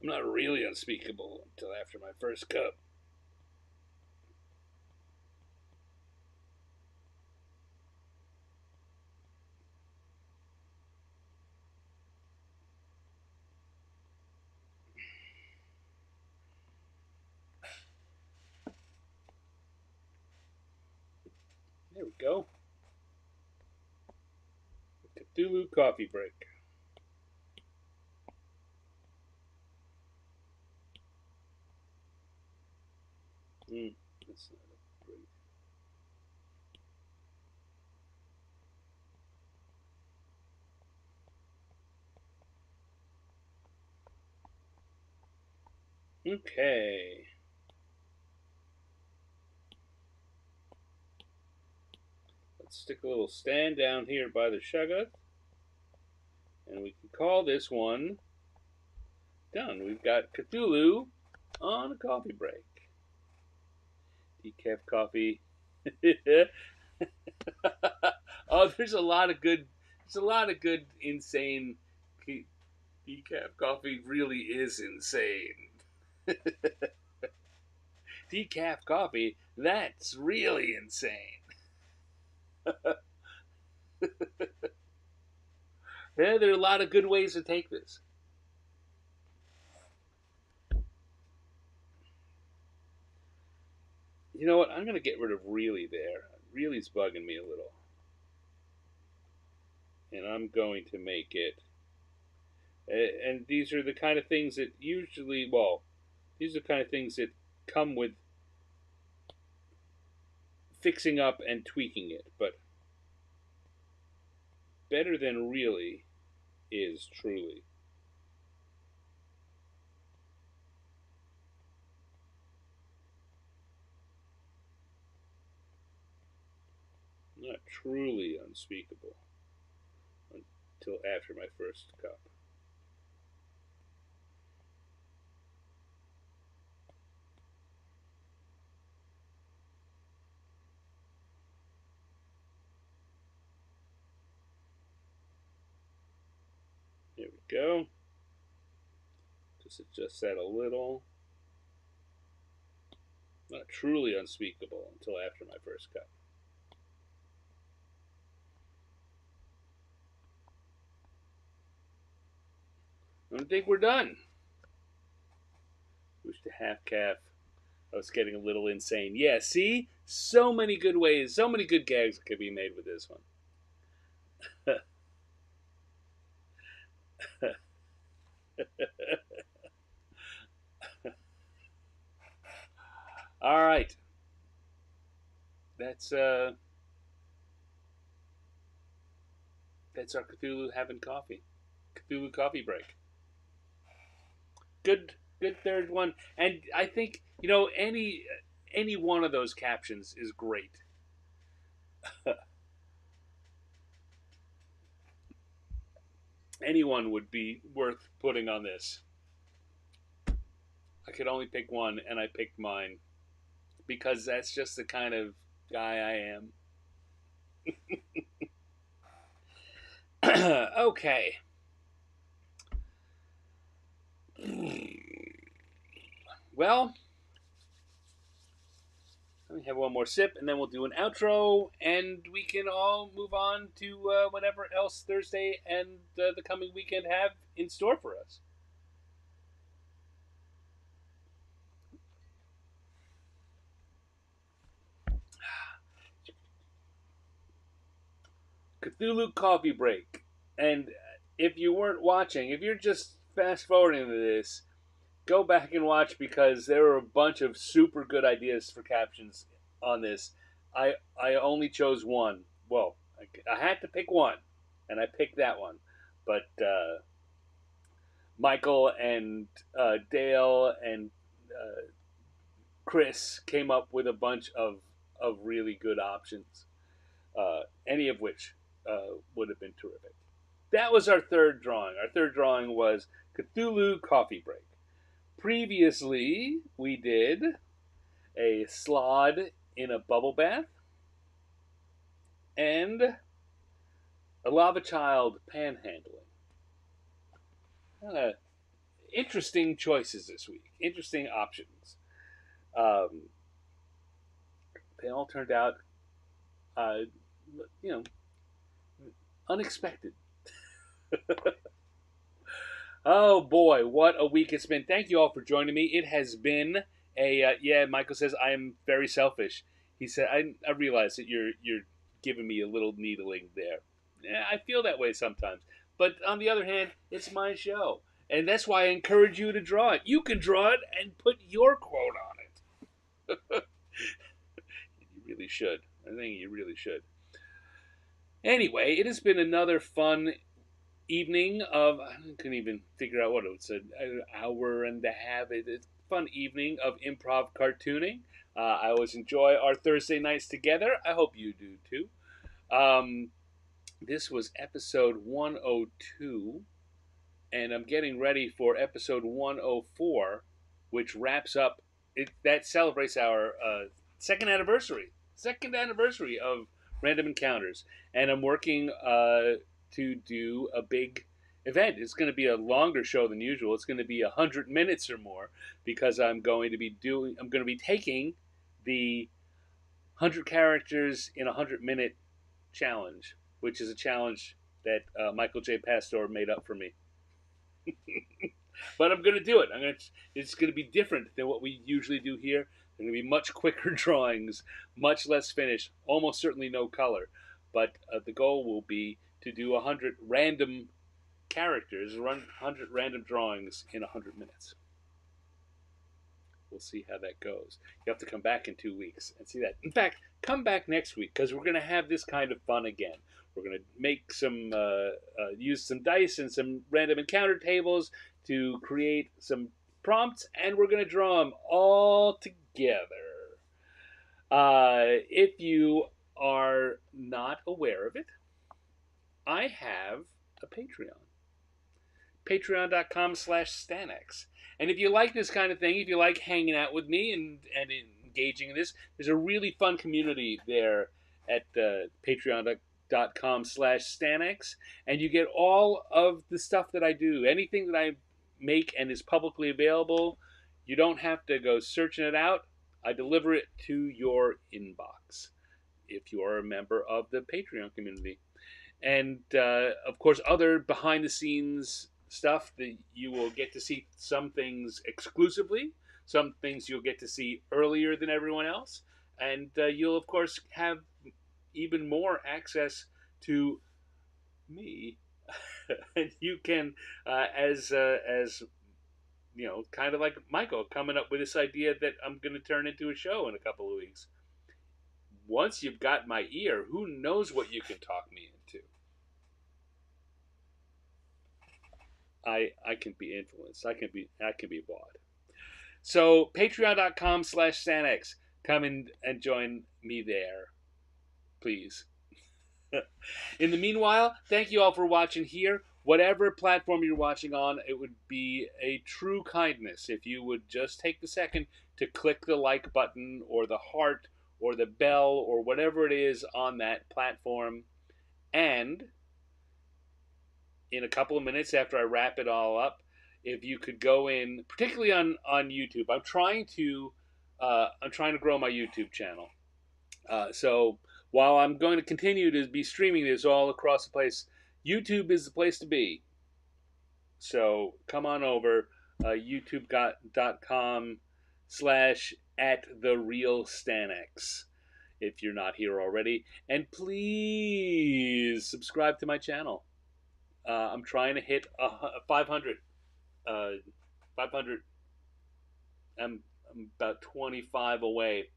I'm not really unspeakable until after my first cup. There we go. Cthulhu coffee break. That's not great. Okay. Let's stick a little stand down here by the shagat. And we can call this one done. We've got Cthulhu on a coffee break. Decaf coffee. Oh, there's a lot of good insane decaf coffee really is insane. Decaf coffee, that's really insane. Yeah, there are a lot of good ways to take this. You know what? I'm going to get rid of really there. Really's bugging me a little. And I'm going to make it. And these are the kind of things that usually, well, these are the kind of things that come with fixing up and tweaking it. But better than really is truly. Not truly unspeakable until after my first cup. There we go. Just adjust that a little. Not truly unspeakable until after my first cup. I think we're done. Switch to half calf. I was getting a little insane. Yeah, see? So many good ways, so many good gags could be made with this one. All right. That's our Cthulhu having coffee. Cthulhu coffee break. Good third one. And I think, any one of those captions is great. Anyone would be worth putting on this. I could only pick one, and I picked mine because that's just the kind of guy I am. Okay. Well, let me have one more sip, and then we'll do an outro, and we can all move on to whatever else Thursday and the coming weekend have in store for us. Cthulhu coffee break. And if you weren't watching, if you're just fast forwarding to this, go back and watch because there were a bunch of super good ideas for captions on this. I only chose one. Well, I had to pick one, and I picked that one. But Michael and Dale and Chris came up with a bunch of really good options, any of which would have been terrific. That was our third drawing. Our third drawing was Cthulhu Coffee Break. Previously, we did a Slaad in a bubble bath and a lava child panhandling. Interesting choices this week. Interesting options. They all turned out, unexpected. Oh boy, what a week it's been. Thank you all for joining me. It has been Michael says I am very selfish. He said I realize that you're giving me a little needling there. Yeah, I feel that way sometimes. But on the other hand, it's my show. And that's why I encourage you to draw it. You can draw it and put your quote on it. You really should. I think you really should. Anyway, it has been another fun evening of, I couldn't even figure out what it was, an hour and a half. It's a fun evening of improv cartooning. I always enjoy our Thursday nights together. I hope you do too. This was episode 102, and I'm getting ready for episode 104, which wraps up, that celebrates our second anniversary of Random Encounters. And I'm working to do a big event. It's going to be a longer show than usual. It's going to be 100 minutes or more because I'm going to be taking the 100 characters in a 100-minute challenge, which is a challenge that Michael J. Pastor made up for me. But I'm going to do it. It's going to be different than what we usually do here. They're going to be much quicker drawings, much less finish, almost certainly no color. But the goal will be to do 100 random characters, run 100 random drawings in 100 minutes. We'll see how that goes. You have to come back in 2 weeks and see that. In fact, come back next week because we're going to have this kind of fun again. We're going to make use some dice and some random encounter tables to create some prompts, and we're going to draw them all together. If you are not aware of it, I have a Patreon. Patreon.com/Stanex. And if you like this kind of thing, if you like hanging out with me and engaging in this, there's a really fun community there at patreon.com/Stanex. And you get all of the stuff that I do. Anything that I make and is publicly available, you don't have to go searching it out. I deliver it to your inbox if you are a member of the Patreon community. And, of course, other behind-the-scenes stuff that you will get to see some things exclusively, Some things you'll get to see earlier than everyone else, and you'll of course have even more access to me, and you can, as you know, kind of like Michael coming up with this idea that I'm going to turn into a show in a couple of weeks. Once you've got my ear, who knows what you can talk me into? I can be influenced. I can be bought. So patreon.com/Sanex. Come in and join me there, please. In the meanwhile, thank you all for watching here. Whatever platform you're watching on, it would be a true kindness if you would just take the second to click the like button or the heart or the bell or whatever it is on that platform. And in a couple of minutes after I wrap it all up, if you could go in, particularly on YouTube, I'm trying to grow my YouTube channel. So while I'm going to continue to be streaming this all across the place, YouTube is the place to be. So come on over, youtube.com/@therealstanex if you're not here already. And please subscribe to my channel. I'm trying to hit 500. 500. I'm about 25 away.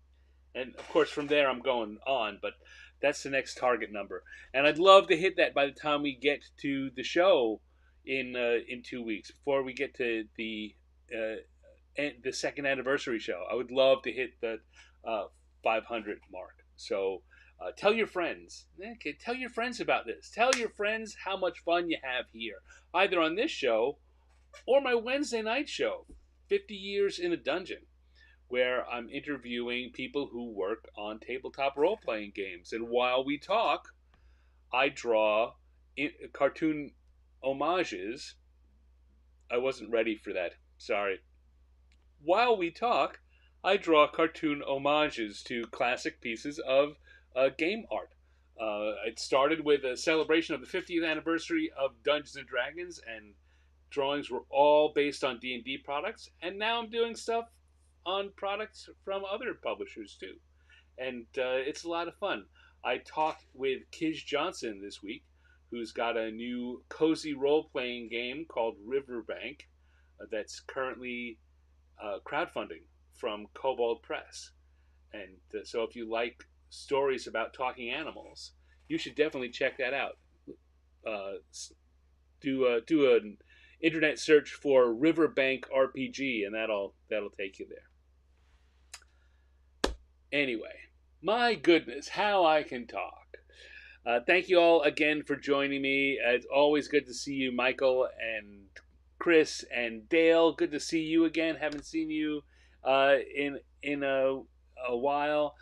And of course, from there, I'm going on, but that's the next target number. And I'd love to hit that by the time we get to the show in 2 weeks, before we get to the second anniversary show. I would love to hit the 500 mark. So tell your friends. Okay, tell your friends about this. Tell your friends how much fun you have here, either on this show or my Wednesday night show, 50 Years in a Dungeon, where I'm interviewing people who work on tabletop role-playing games. And while we talk, I draw cartoon homages. I wasn't ready for that. Sorry. While we talk, I draw cartoon homages to classic pieces of game art. It started with a celebration of the 50th anniversary of Dungeons and Dragons, and drawings were all based on D&D products. And now I'm doing stuff on products from other publishers too, and it's a lot of fun. I talked with Kij Johnson this week, who's got a new cozy role-playing game called Riverbank that's currently crowdfunding from Kobold Press. And so if you like stories about talking animals, you should definitely check that out. Do an internet search for Riverbank RPG, and that'll take you there. Anyway, my goodness, how I can talk. Thank you all again for joining me. It's always good to see you, Michael and Chris and Dale. Good to see you again. Haven't seen you in a while.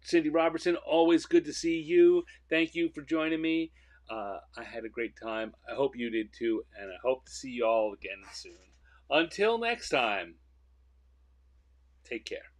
Cindy Robertson, always good to see you. Thank you for joining me. I had a great time. I hope you did too, and I hope to see you all again soon. Until next time, take care.